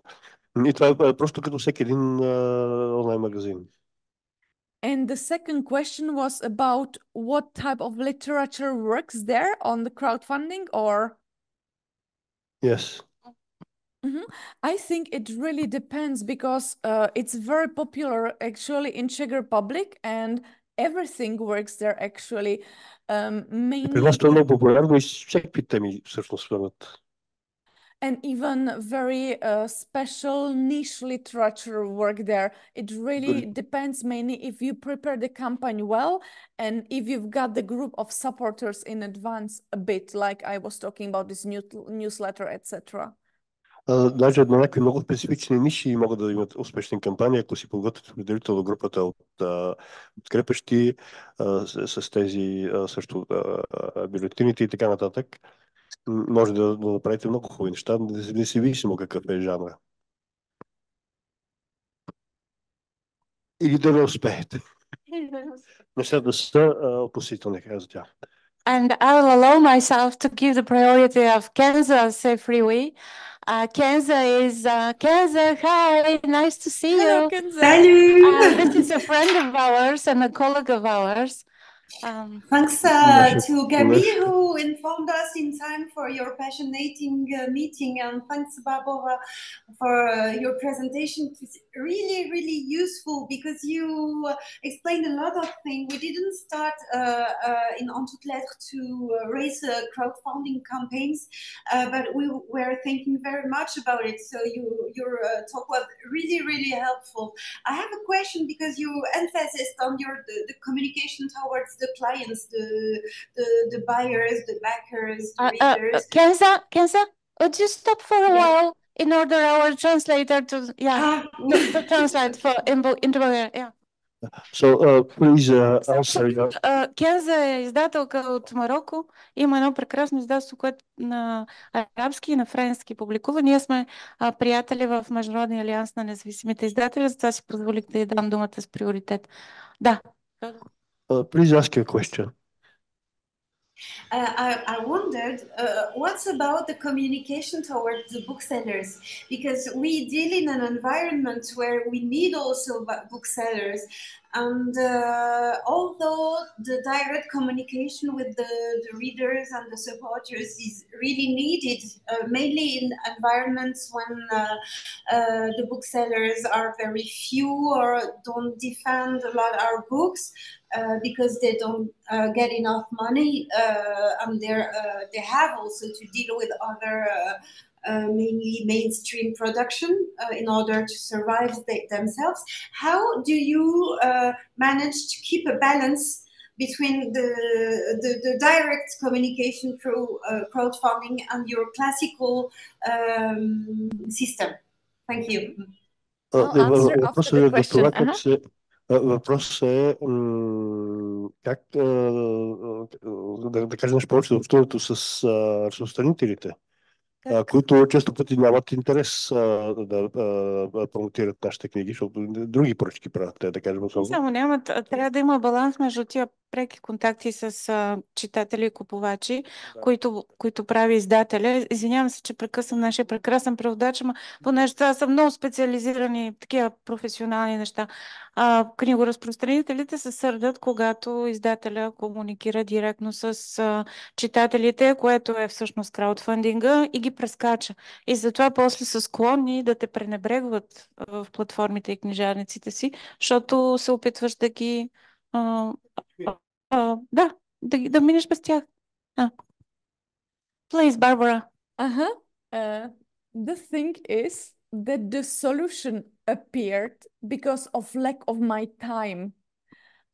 И това е просто като всеки един онлайн магазин. And the second question was about what type of literature works there on the crowdfunding, or? Yes. I think it really depends because it's very popular actually in Czech Republic, and everything works there actually. При нас Mainly това е много популярно и всякакви теми всъщност върват. and even very special niche literature work there. It really depends mainly if you prepare the campaign well and if you've got the group of supporters in advance a bit, like I was talking about this newsletter, etc. Даже на някакви много специфични ниши могат да имат успешни кампании, ако си подготвят предварително групата от подкрепещи с тези също бюлетините и така нататък. Може да направите много хубави неща, независимо какъв е жанра. Или да не успеете. Нещата са относителни, каза тя. And I will allow myself to give the priority of Kenza say freely. Kenza is Kenza. Hi, nice to see Hello, you. Kenza. Salut. This is a friend of ours and a colleague of ours. Thanks to Gabi who informed us in time for your passionating meeting, and thanks Barbara for your presentation. It was really, really useful because you explained a lot of things. We didn't start in En Toutes Lettres to raise crowdfunding campaigns, but we were thinking very much about it. So your talk was really, really helpful. I have a question because you emphasized on the communication towards the clients, the buyers, the backers, the readers. Kenza, would you stop for a while in order our translator to to translate for into yeah. So please answer. Kenza е издателка от Марокко. Има едно прекрасно издателство, което на арабски и на френски публикува. Ние сме приятели в Международния алианс на независимите издатели, затова си позволих да й дам думата с приоритет. Да. Please ask your question. I wondered what's about the communication towards the booksellers, because we deal in an environment where we need also booksellers, and although the direct communication with the readers and the supporters is really needed, mainly in environments when the booksellers are very few or don't defend a lot our books, because they don't get enough money, and they have also to deal with other mainly mainstream production in order to survive themselves. How do you manage to keep a balance between the direct communication through crowdfunding and your classical system? Thank you. I'll answer after the question. Въпросът е как да кажем повече за общуването с разпространителите, които често пъти нямат интерес да промотират нашите книги, защото други поръчки правят те, да кажем. Само нямат, трябва да има баланс между тия преки контакти с читатели и купувачи, които прави издателя. Извинявам се, че прекъсвам нашия прекрасен преводач, но понеже това са много специализирани такива професионални неща. Книгоразпространителите се сърдят, когато издателя комуникира директно с читателите, което е всъщност краудфандинга, и ги прескача. И затова после са склонни да те пренебрегват в платформите и книжарниците си, защото се опитваш да ги да минеш без тях. Please, Barbara. The thing is that the solution appeared because of lack of my time.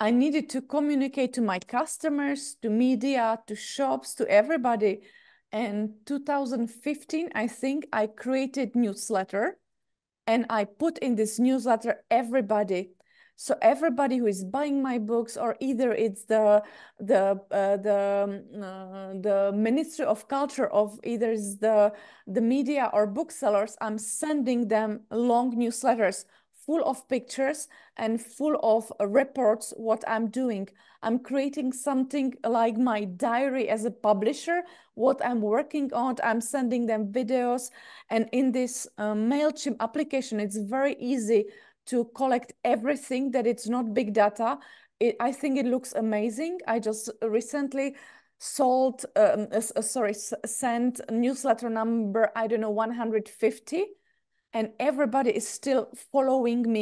I needed to communicate to my customers, to media, to shops, to everybody. And 2015, I think I created newsletter, and I put in this newsletter everybody. So everybody who is buying my books, or either it's the Ministry of Culture of either is the media or booksellers, I'm sending them long newsletters full of pictures and full of reports what I'm doing. I'm creating something like my diary as a publisher, what I'm working on. I'm sending them videos, and in this MailChimp application, it's very easy to collect everything, that it's not big data. I think it looks amazing. I just recently sent newsletter number, I don't know, 150, and everybody is still following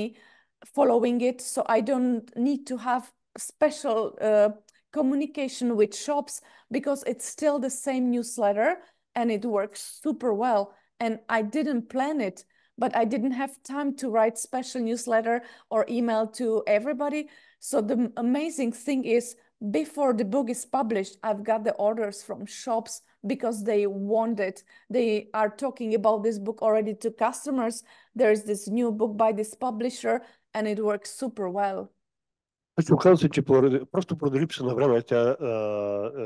it. So I don't need to have special communication with shops, because it's still the same newsletter and it works super well. And I didn't plan it, but I didn't have time to write special newsletter or email to everybody. So the amazing thing is, before the book is published, I've got the orders from shops because they want it. They are talking about this book already to customers. There's this new book by this publisher and it works super well. Оказва се, че просто поради липса на време тя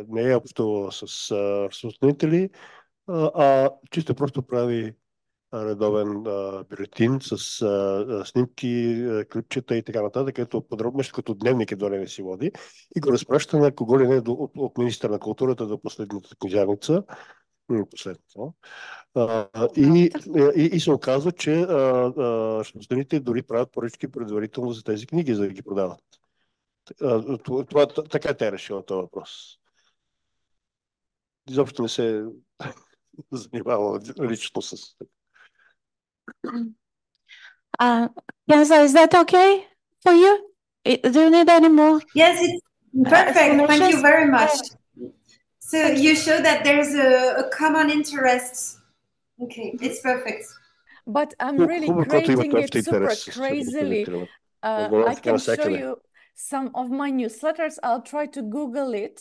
не е общувала с разпространители, а чисто просто прави редовен бюлетин с снимки, клипчета и така нататък, като подробно, като дневник едва ли не си води, и го разпраща на кого ли не от министър на културата до последната книжарница. И се оказва, че разпространителите дори правят поръчки предварително за тези книги, за да ги продават. Така тя е решила този въпрос. Изобщо не се занимава лично с... Kenza, is that okay for you? Do you need any more? Yes, it's perfect. Thank you very much. So you show that there's a common interest. Okay, it's perfect. But I'm really creating it super crazily. I can show you some of my newsletters. I'll try to Google it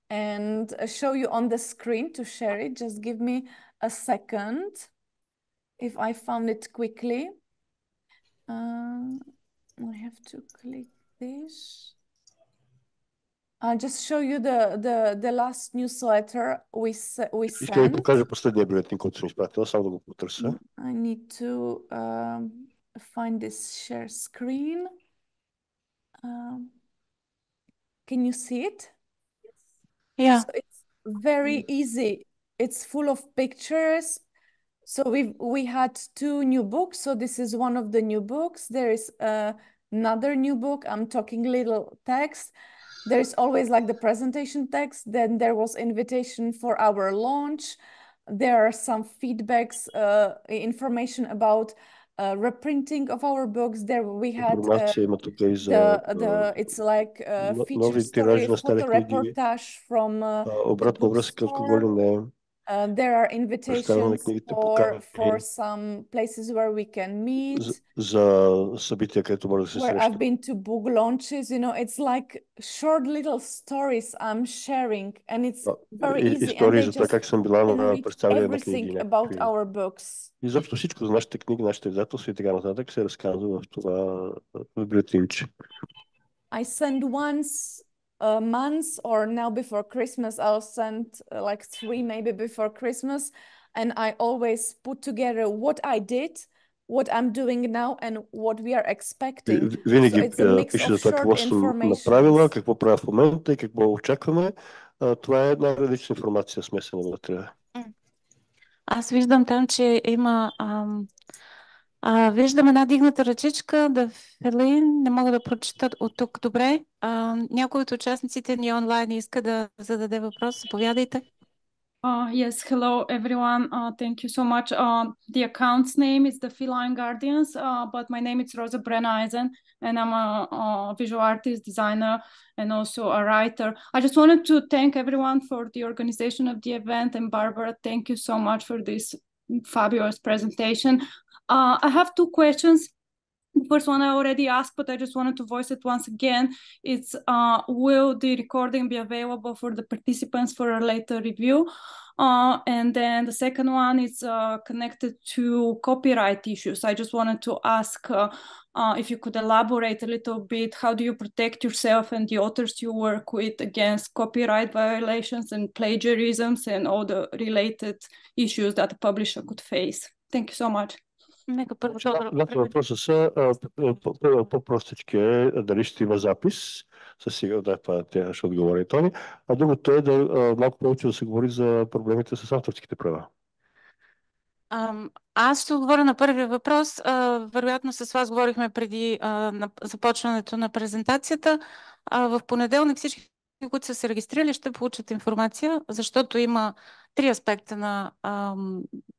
and show you on the screen to share it. Just give me a second. If I found it quickly. I have to click this. I'll just show you the last newsletter we sent. Искам да ви покажа последния бюлетин, който съм изпратила, само да го потърся. I need to find this share screen. Can you see it? Yeah. So it's very easy. It's full of pictures. So we had 2 new books. So this is one of the new books. There is another new book. I'm talking little text. There is always like the presentation text. Then there was invitation for our launch. There are some feedbacks, information about reprinting of our books. There we had it's like feature story, photo reportage from the bookstore. There are invitations for some places where we can meet. Where I've been to book launches, you know, it's like short little stories I'm sharing, and it's very easy. And they just read everything about our books. Изобщо всичко за нашите книги, нашите издателства и така нататък се разказва в това бюлетинче. I send once a month, or now before Christmas I'll send like 3 maybe before Christmas, and I always put together what I did, what I'm doing now, and what we are expecting. Винаги пише за това какво съм направила, какво правя в момента и какво очакваме. Това е една различна информация, смесена вътре. Аз виждам там, че има виждам една дигната ръчичка да Фелин, не мога да прочета от тук добре. Някой от участниците ни онлайн иска да зададе въпрос. Заповядайте. Yes, hello everyone. Thank you so much. The account's name is the Feline Guardians, but my name is Rosa Brenneisen, and I'm a visual artist, designer, and also a writer. I just wanted to thank everyone for the organization of the event, and Barbara, thank you so much for this fabulous presentation. I have 2 questions. The first one I already asked, but I just wanted to voice it once again. It's will the recording be available for the participants for a later review? And then the second one is connected to copyright issues. I just wanted to ask if you could elaborate a little bit, how do you protect yourself and the authors you work with against copyright violations and plagiarisms and all the related issues that a publisher could face? Thank you so much. Двата въпроса са по-простички дали ще има запис. Със сигурност тя ще отговори и Тони. А другото е да малко повече да се говори за проблемите с авторските права. Аз ще отговоря на първия въпрос. Вероятно с вас говорихме преди започването на презентацията. В понеделник всички, които са се регистрирали, ще получат информация, защото има 3 аспекта на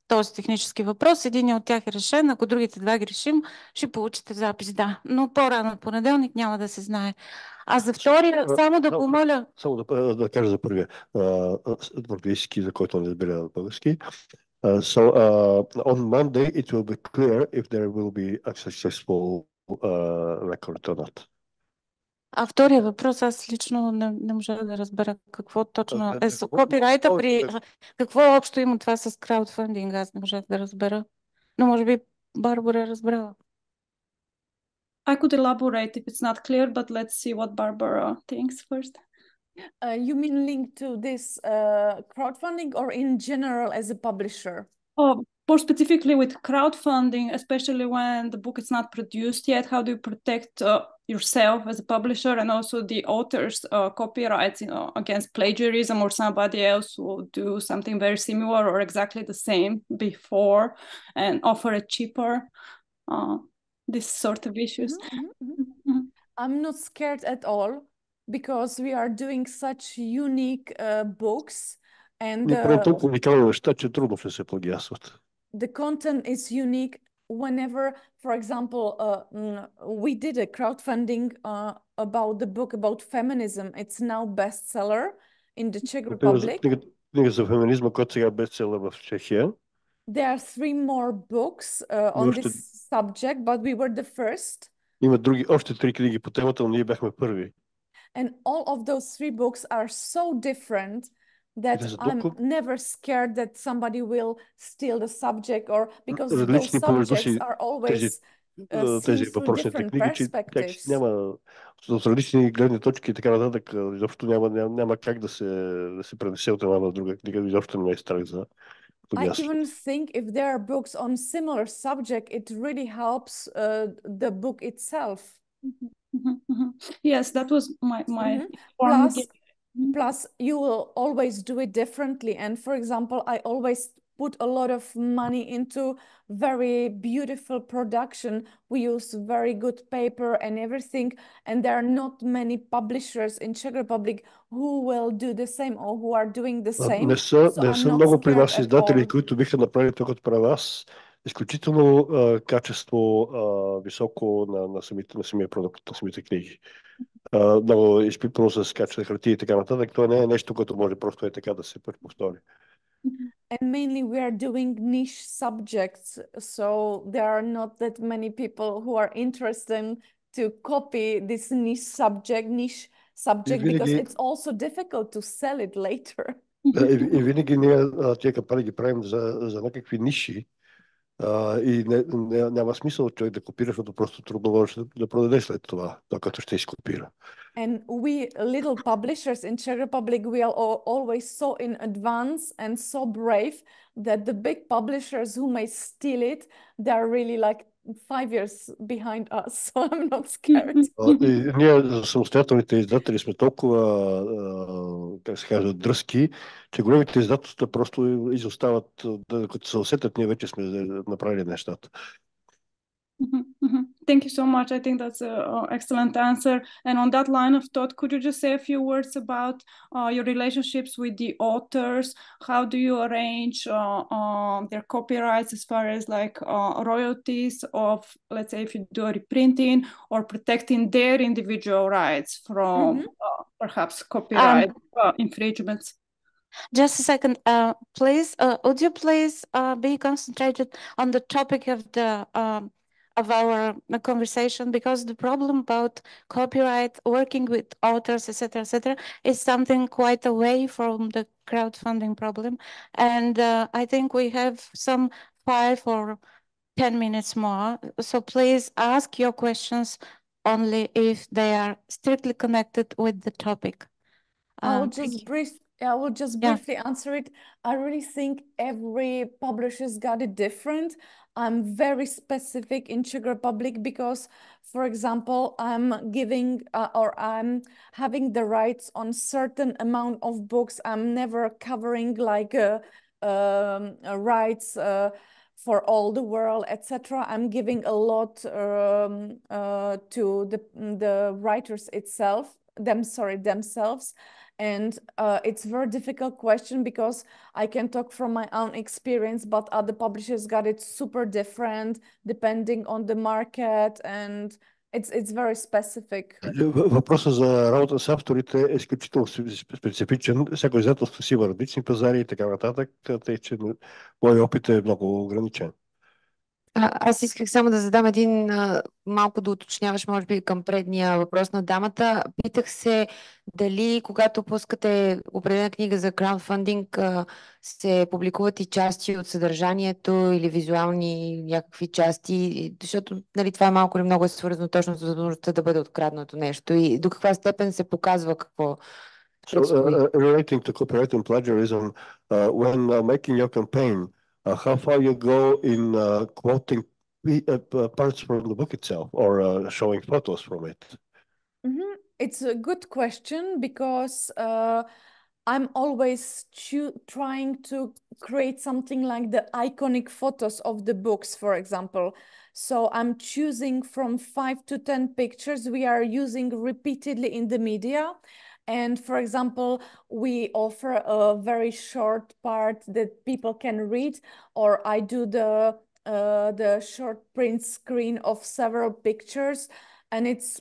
този технически въпрос. Един от тях е решен, ако другите 2 ги решим, ще получите запис, да. Но по-рано от понеделник няма да се знае. А за втория, само да помоля... Само да кажа за първия. Английски, за който не разбира на български. So on Monday it will be clear if there will be a successful record or not. А втория въпрос, аз лично не можа да разбера какво точно е с копирайта, какво общо има това с краудфандинг, аз не можа да разбера. Но може би Барбара разбрала. I could elaborate if it's not clear, but let's see what Barbara thinks first. You mean linked to this crowdfunding or in general as a publisher? Oh, more specifically with crowdfunding, especially when the book is not produced yet, how do you protect yourself as a publisher and also the author's copyrights, against plagiarism or somebody else who will do something very similar or exactly the same before and offer it cheaper? This sort of issues. I'm not scared at all, because we are doing such unique books and the content is unique. Whenever, for example, we did a crowdfunding about the book about feminism. It's now bestseller in the Czech Republic. There are 3 more books on this subject, but we were the first. Има още 3 книги по темата, но ние бяхме първи. And all of those 3 books are so different that I'm never scared that somebody will steal the subject, or because those subjects are always seen through different perspectives. От различни гледни точки и така нататък, изобщо няма как да се пренесе от една в друга книга, изобщо не е страх за I even think if there are books on similar subject, it really helps the book itself. Yes, that was my plus you will always do it differently, and for example I always put a lot of money into very beautiful production. We use very good paper and everything, and there are not many publishers in Czech Republic who will do the same or who are doing the same. Не са много при нас издатели, които биха направили това, като правя аз. Изключително качество високо на самия продукт, на самите книги. Много изпипано с качество хартия и така нататък. Това не е нещо, което може просто е така да се повтори. And mainly we are doing niche subjects, so there are not that many people who are interested to copy this niche subject because it's also difficult to sell it later. И винаги ние тия кампании ги правим за някакви ниши и няма смисъл човек да копира, защото просто трудно може да продаде след това, като ще изкопира. And we little publishers in Czech Republic, we are always so in advance and so brave that the big publishers who may steal it, they're really like 5 years behind us, so I'm not scared. Ние самостоятелните издатели сме толкова, как се казва, дръзки, че големите издателства просто изостават, като се усетят, ние вече сме направили нещата. Thank you so much. I think that's an excellent answer. And on that line of thought, could you just say a few words about your relationships with the authors? How do you arrange their copyrights as far as like royalties of, let's say, if you do a reprinting, or protecting their individual rights from perhaps copyright infringements? Just a second, please. Would you please be concentrated on the topic of the of our conversation, because the problem about copyright, working with authors, etc., is something quite away from the crowdfunding problem. And I think we have some 5 or 10 minutes more. So please ask your questions only if they are strictly connected with the topic. I will Thank just you. Yeah. briefly answer it. I really think every publisher's got it different. I'm very specific in Czech Republic because, for example, I'm giving or I'm having the rights on certain amount of books. I'm never covering like rights for all the world, etc. I'm giving a lot to the writers themselves. And it's a very difficult question because I can talk from my own experience, but other publishers got it super different depending on the market, and it's very specific. Въпросът за работа с авторите е изключително специфичен. Всяко издателство си има различни пазари и така нататък, тъй че моят опит е много ограничен. Аз исках само да задам един малко да уточняваш, може би, към предния въпрос на дамата. Питах се дали, когато пускате определена книга за краудфандинг, се публикуват и части от съдържанието или визуални някакви части, защото нали, това е малко или много е свързано точно с възможността да бъде откраднато нещо и до каква степен се показва какво. So, relating to copyright and plagiarism, when making your campaign, how far you go in quoting parts from the book itself or showing photos from it? It's a good question because I'm always trying to create something like the iconic photos of the books, for example. So I'm choosing from 5 to 10 pictures we are using repeatedly in the media. And for example, we offer a very short part that people can read, or I do the short print screen of several pictures, and it's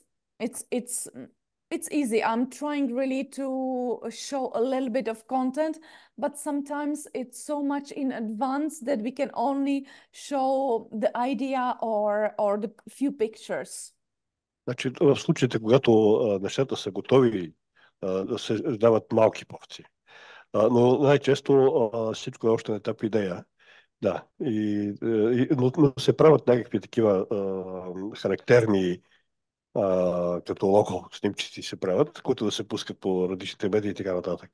easy. I'm trying really to show a little bit of content, but sometimes it's so much in advance that we can only show the idea or the few pictures. Значи, в случаите, когато нещата са готови, да се дават малки порции. Но най-често всичко е още на етап идея. Да. Но се правят някакви такива характерни като лого снимчици се правят, които да се пускат по различните медии и така нататък.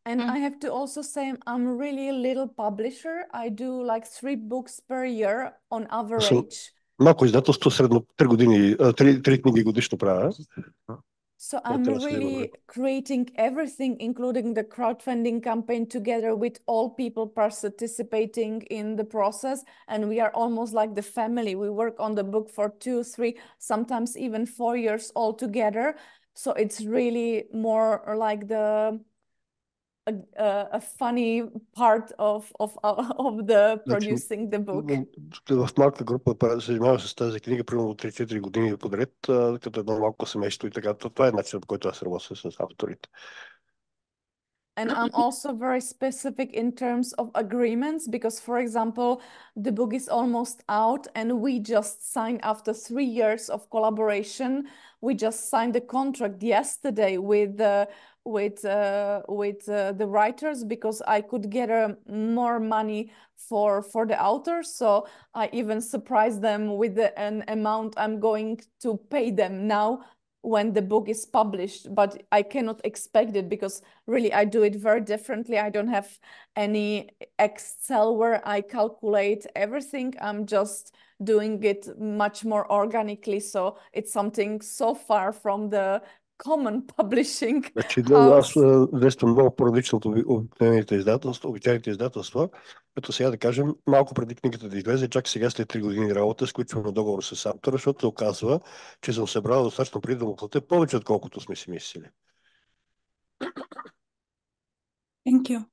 And I have to also say I'm really a little publisher. I do like 3 books per year on average. Малко издателство, средно 3 книги годишно правя. So I'm really creating everything, including the crowdfunding campaign, together with all people participating in the process. And we are almost like the family. We work on the book for 2, 3, sometimes even 4 years all together. So it's really more like a funny part of the producing the book. В малка група се занимавам с тази книга примерно 3-4 години подред, като едно малко семейство и така. Това е начинът, по който аз работя с авторите. And I'm also very specific in terms of agreements because, for example, the book is almost out and we just signed after 3 years of collaboration. We just signed a contract yesterday with the writers because I could get more money for the authors. So I even surprised them with an amount I'm going to pay them now when the book is published, but I cannot expect it because really I do it very differently. I don't have any Excel where I calculate everything. I'm just doing it much more organically. So it's something so far from the common publishing house. Аз действам много по-различно от обичайните издателства, като сега да кажем, малко преди книгата да излезе, чак сега след 3 години работа, сключваме договор с автора, защото се оказва, че съм събрал достатъчно преди да му платя повече, отколкото сме си мислили. Thank you.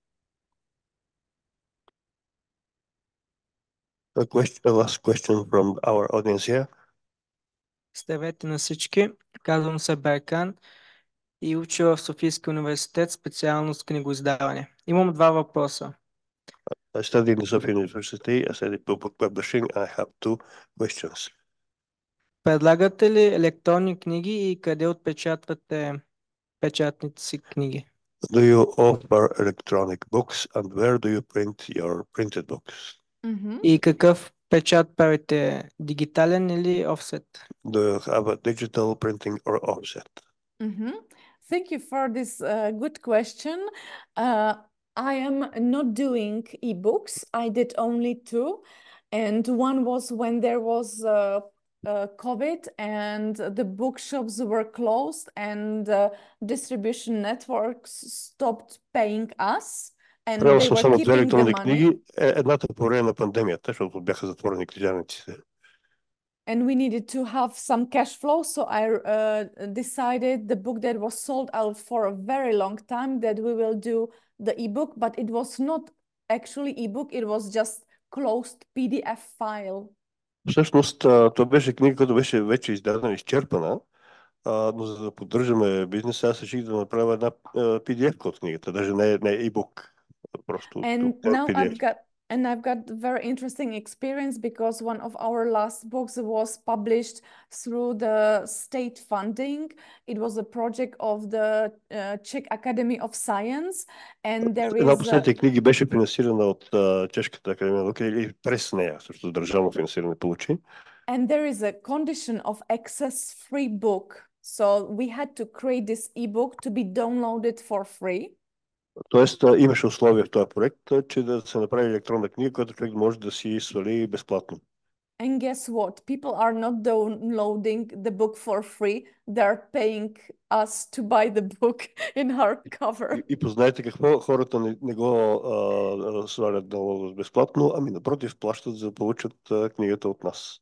A last question from our audience here. Здравейте на всички. Казвам се Беркан и уча в Софийския университет специалност книгоиздаване. Имам 2 въпроса. I studied in Sofia University. I studied book publishing. I have 2 questions. Предлагате ли електронни книги и къде отпечатвате печатните си книги? Do you offer electronic books and where do you print your printed books? И какъв печат правите? Дигитален или офсет? Do you have a digital printing or offset? Thank you for this good question. I am not doing ebooks. I did only two. And one was when there was COVID and the bookshops were closed and distribution networks stopped paying us. And they were само две keeping the електронни money. книги. Едната по време на пандемията, защото бяха затворени книжарниците. And we needed to have some cash flow, so I decided the book that was sold out for a very long time that we will do the ebook, but it was not actually ebook, it was just closed PDF file. Всъщност, това беше книга, която беше вече издадена, изчерпана, но за да поддържаме бизнеса, аз реших да направя една PDF от книгата, даже не ebook, просто And PDF. I've got very interesting experience because one of our last books was published through the state funding. It was a project of the Czech Academy of Science, and there Една is от последните книги беше финансирана от Чешката академия на науки или през нея, също държавно финансиране получи. And there is a condition of access-free book. So we had to create this ebook to be downloaded for free. Тоест, имаше условия в този проект, че да се направи електронна книга, която човек може да си свали безплатно. And guess what? People are not downloading the book for free. They're paying us to buy the book in hardcover. И познаете какво, хората не го свалят безплатно, ами напротив, плащат за да получат книгата от нас.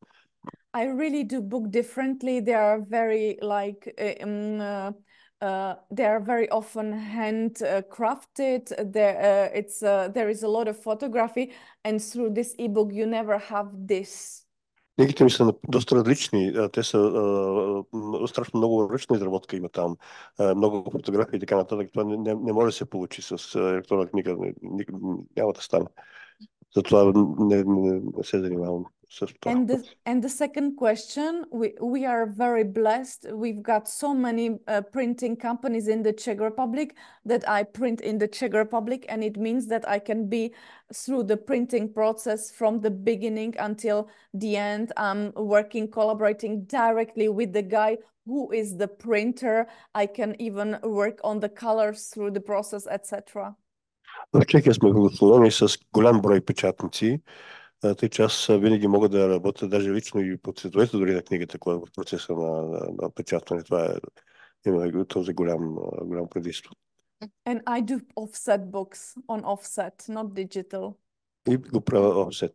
I really do book differently. They are very like they are very often hand crafted. There is a lot of photography, and through this ebook you never have this. Книгите ми са доста различни. Те са страшно много ръчна изработка има там. Много фотографии и така нататък. Това не може да се получи с електронна книга. Няма да стане. Затова не се занимавам. And the second question, we are very blessed. We've got so many printing companies in the Czech Republic that I print in the Czech Republic, and it means that I can be through the printing process from the beginning until the end. I'm working, collaborating directly with the guy who is the printer. I can even work on the colors through the process, etc. В Чехия сме благословени с голям брой печатници. Тъй че аз винаги мога да работя даже лично и по цветовете дори на книгата, която в процеса на печатане. Това има този голям предимство. And I do offset books on offset, not digital. И го правя offset.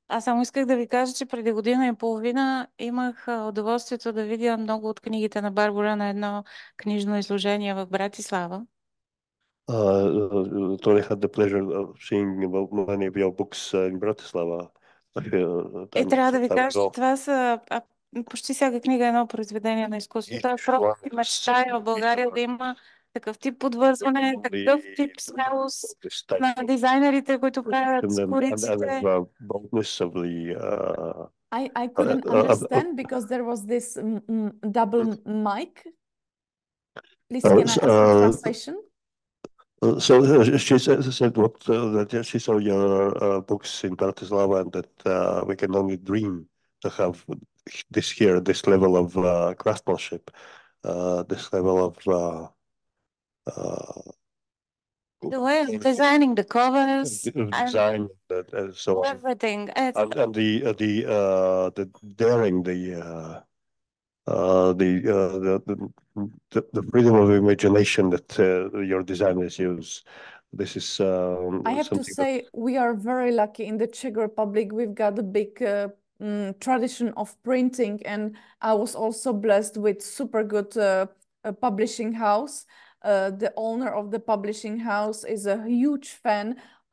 Аз само исках да ви кажа, че преди година и половина имах удоволствието да видя много от книгите на Барбора на едно книжно изложение в Братислава. Tony had the pleasure of seeing many of your books in Bratislava. И трябва да ви кажа, че това са почти всяка книга е едно произведение на изкуството. Аз просто мечтая в България да има такъв тип подвързване, такъв тип смелост на дизайнерите, които правят кориците. I couldn't understand because there was this double mic. Please, can I ask for translation? So she said that she saw your books in Bratislava and that we can only dream to have this level of craftsmanship, this level of the way of designing the covers, design, and so on. Everything, and the daring, the freedom of imagination that your designers use. This is I have to say we are very lucky in the Czech Republic. We've got a big tradition of printing, and I was also blessed with super good publishing house. The owner of the publishing house is a huge fan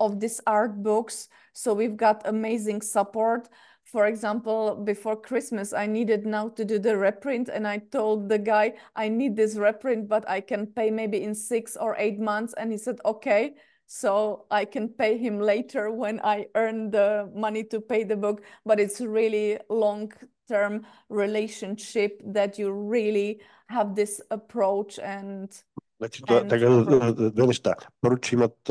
of these art books, so we've got amazing support. For example, before Christmas, I needed now to do the reprint, and I told the guy, I need this reprint, but I can pay maybe in 6 or 8 months. And he said, okay, so I can pay him later when I earn the money to pay the book. But it's really long-term relationship that you really have this approach, and Значи, And две неща. Първо, че имат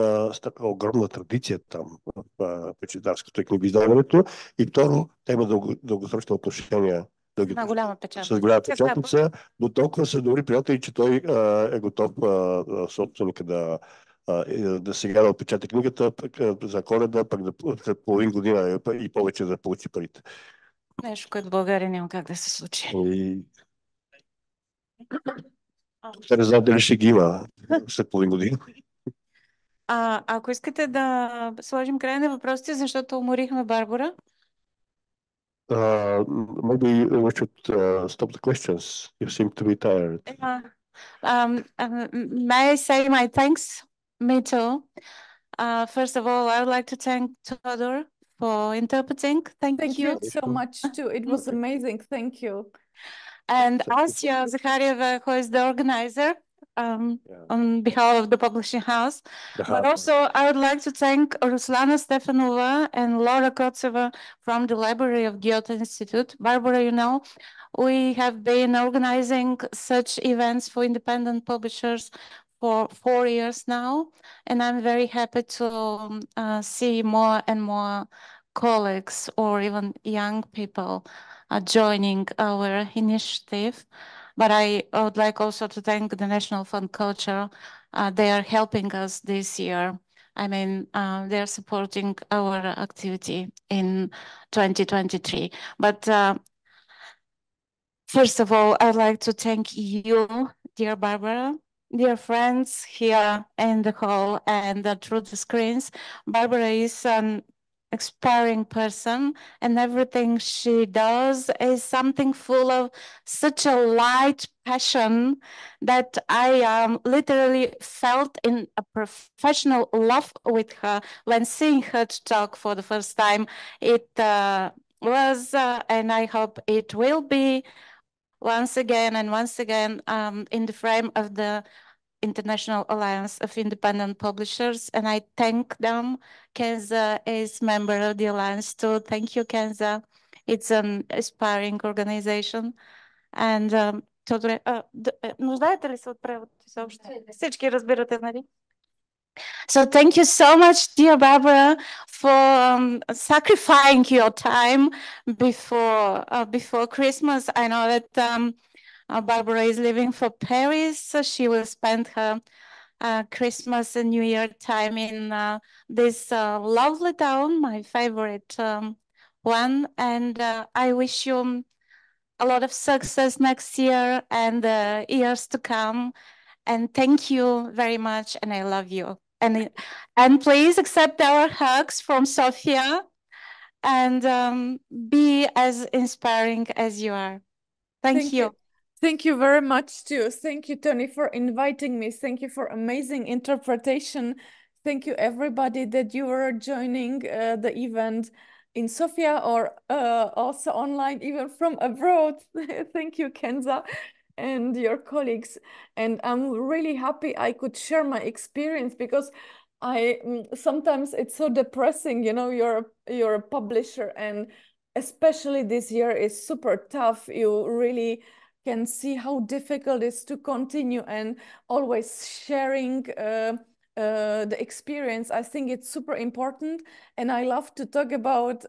огромна традиция там в печатарското и книгоиздаването. И второ, те имат дългосрочни отношения Една голяма с печатница. голяма печатница. До толкова са добри приятели, че той е готов собственика да сега да отпечата книгата за Коледа, пък след половин година и повече да получи парите. Нещо, което в България няма как да се случи. Те не знаят дали ще ги има след половин година. Ако искате да сложим край на въпросите, защото уморихме Барбара. Maybe we should stop the questions. You seem to be tired. May I say my thanks? Me too. First of all, I would like to thank Тодor for interpreting. Thank you so much too. It was amazing. Thank you. And Asya Zakharieva, who is the organizer, on behalf of the publishing house. But also, I would like to thank Ruslana Stefanova and Laura Kotseva from the library of Gьоте-Институт. Barbara, you know, we have been organizing such events for independent publishers for 4 years now, and I'm very happy to see more and more colleagues or even young people joining our initiative. But I would like also to thank the National Fund Culture. They are helping us this year. I mean, they are supporting our activity in 2023. But first of all, I'd like to thank you, dear Barbara, dear friends here in the hall and through the screens. Barbara is an inspiring person, and everything she does is something full of such a light passion that I literally felt in a professional love with her when seeing her talk for the first time. It was, and I hope it will be once again in the frame of the International Alliance of Independent Publishers, and I thank them. Kenza is member of the Alliance too. Thank you, Kenza. It's an inspiring organization. And Тодоре, нуждаете ли се от превод изобщо? Всички разбирате, нали? So thank you so much, dear Barbara, for sacrificing your time before Christmas. I know that Barbara is leaving for Paris, so she will spend her Christmas and New Year time in this lovely town, my favorite one. And I wish you a lot of success next year and years to come. And thank you very much, and I love you. And please accept our hugs from Sofia and be as inspiring as you are. Thank you. Thank you very much too. Thank you, Tony, for inviting me. Thank you for amazing interpretation. Thank you, everybody, that you were joining the event in Sofia or also online, even from abroad. Thank you, Kenza, and your colleagues. And I'm really happy I could share my experience, because sometimes it's so depressing, you know, you're a publisher, and especially this year is super tough. You really can see how difficult it is to continue and always sharing the experience. I think it's super important, and I love to talk about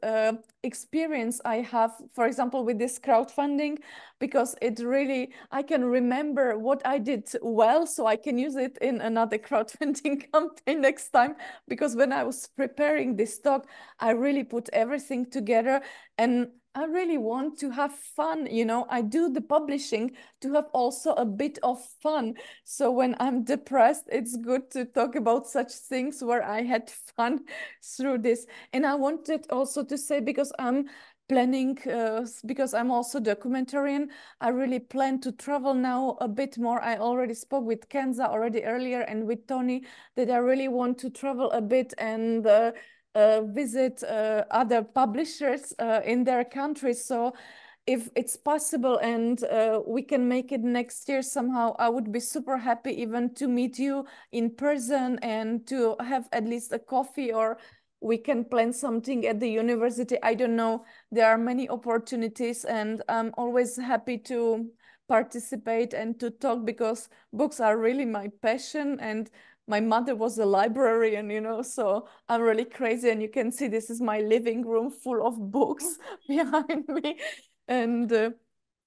experience I have, for example, with this crowdfunding, because it really, I can remember what I did well, so I can use it in another crowdfunding campaign next time. Because when I was preparing this talk, I really put everything together, and I really want to have fun, you know. I do the publishing to have also a bit of fun. So when I'm depressed, it's good to talk about such things where I had fun through this. And I wanted also to say, because I'm planning, because I'm also documentarian, I really plan to travel now a bit more. I already spoke with Kenza already earlier and with Tony that I really want to travel a bit and visit other publishers in their countries. So if it's possible and we can make it next year somehow, I would be super happy even to meet you in person and to have at least a coffee, or we can plan something at the university. I don't know. There are many opportunities, and I'm always happy to participate and to talk, because books are really my passion, and my mother was a librarian, you know, so I'm really crazy. And you can see this is my living room full of books behind me. And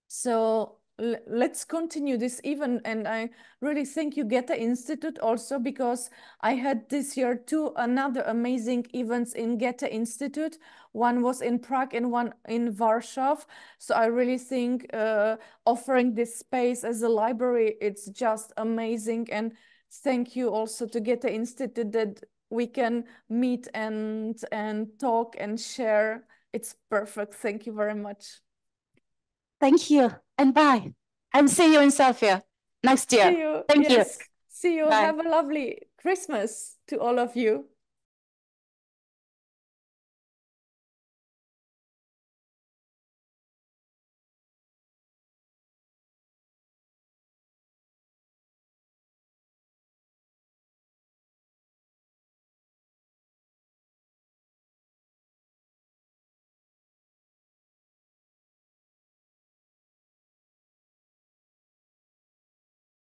so let's continue this event. And I really thank you, Goethe-Institut, also, because I had this year 2 another amazing events in Goethe-Institut. One was in Prague and one in Warsaw. So I really think offering this space as a library, it's just amazing. And thank you also to Goethe-Institut that we can meet and talk and share. It's perfect. Thank you very much. Thank you, and bye. And see you in Sofia next year. See you. Thank you. See you. Bye. Have a lovely Christmas to all of you.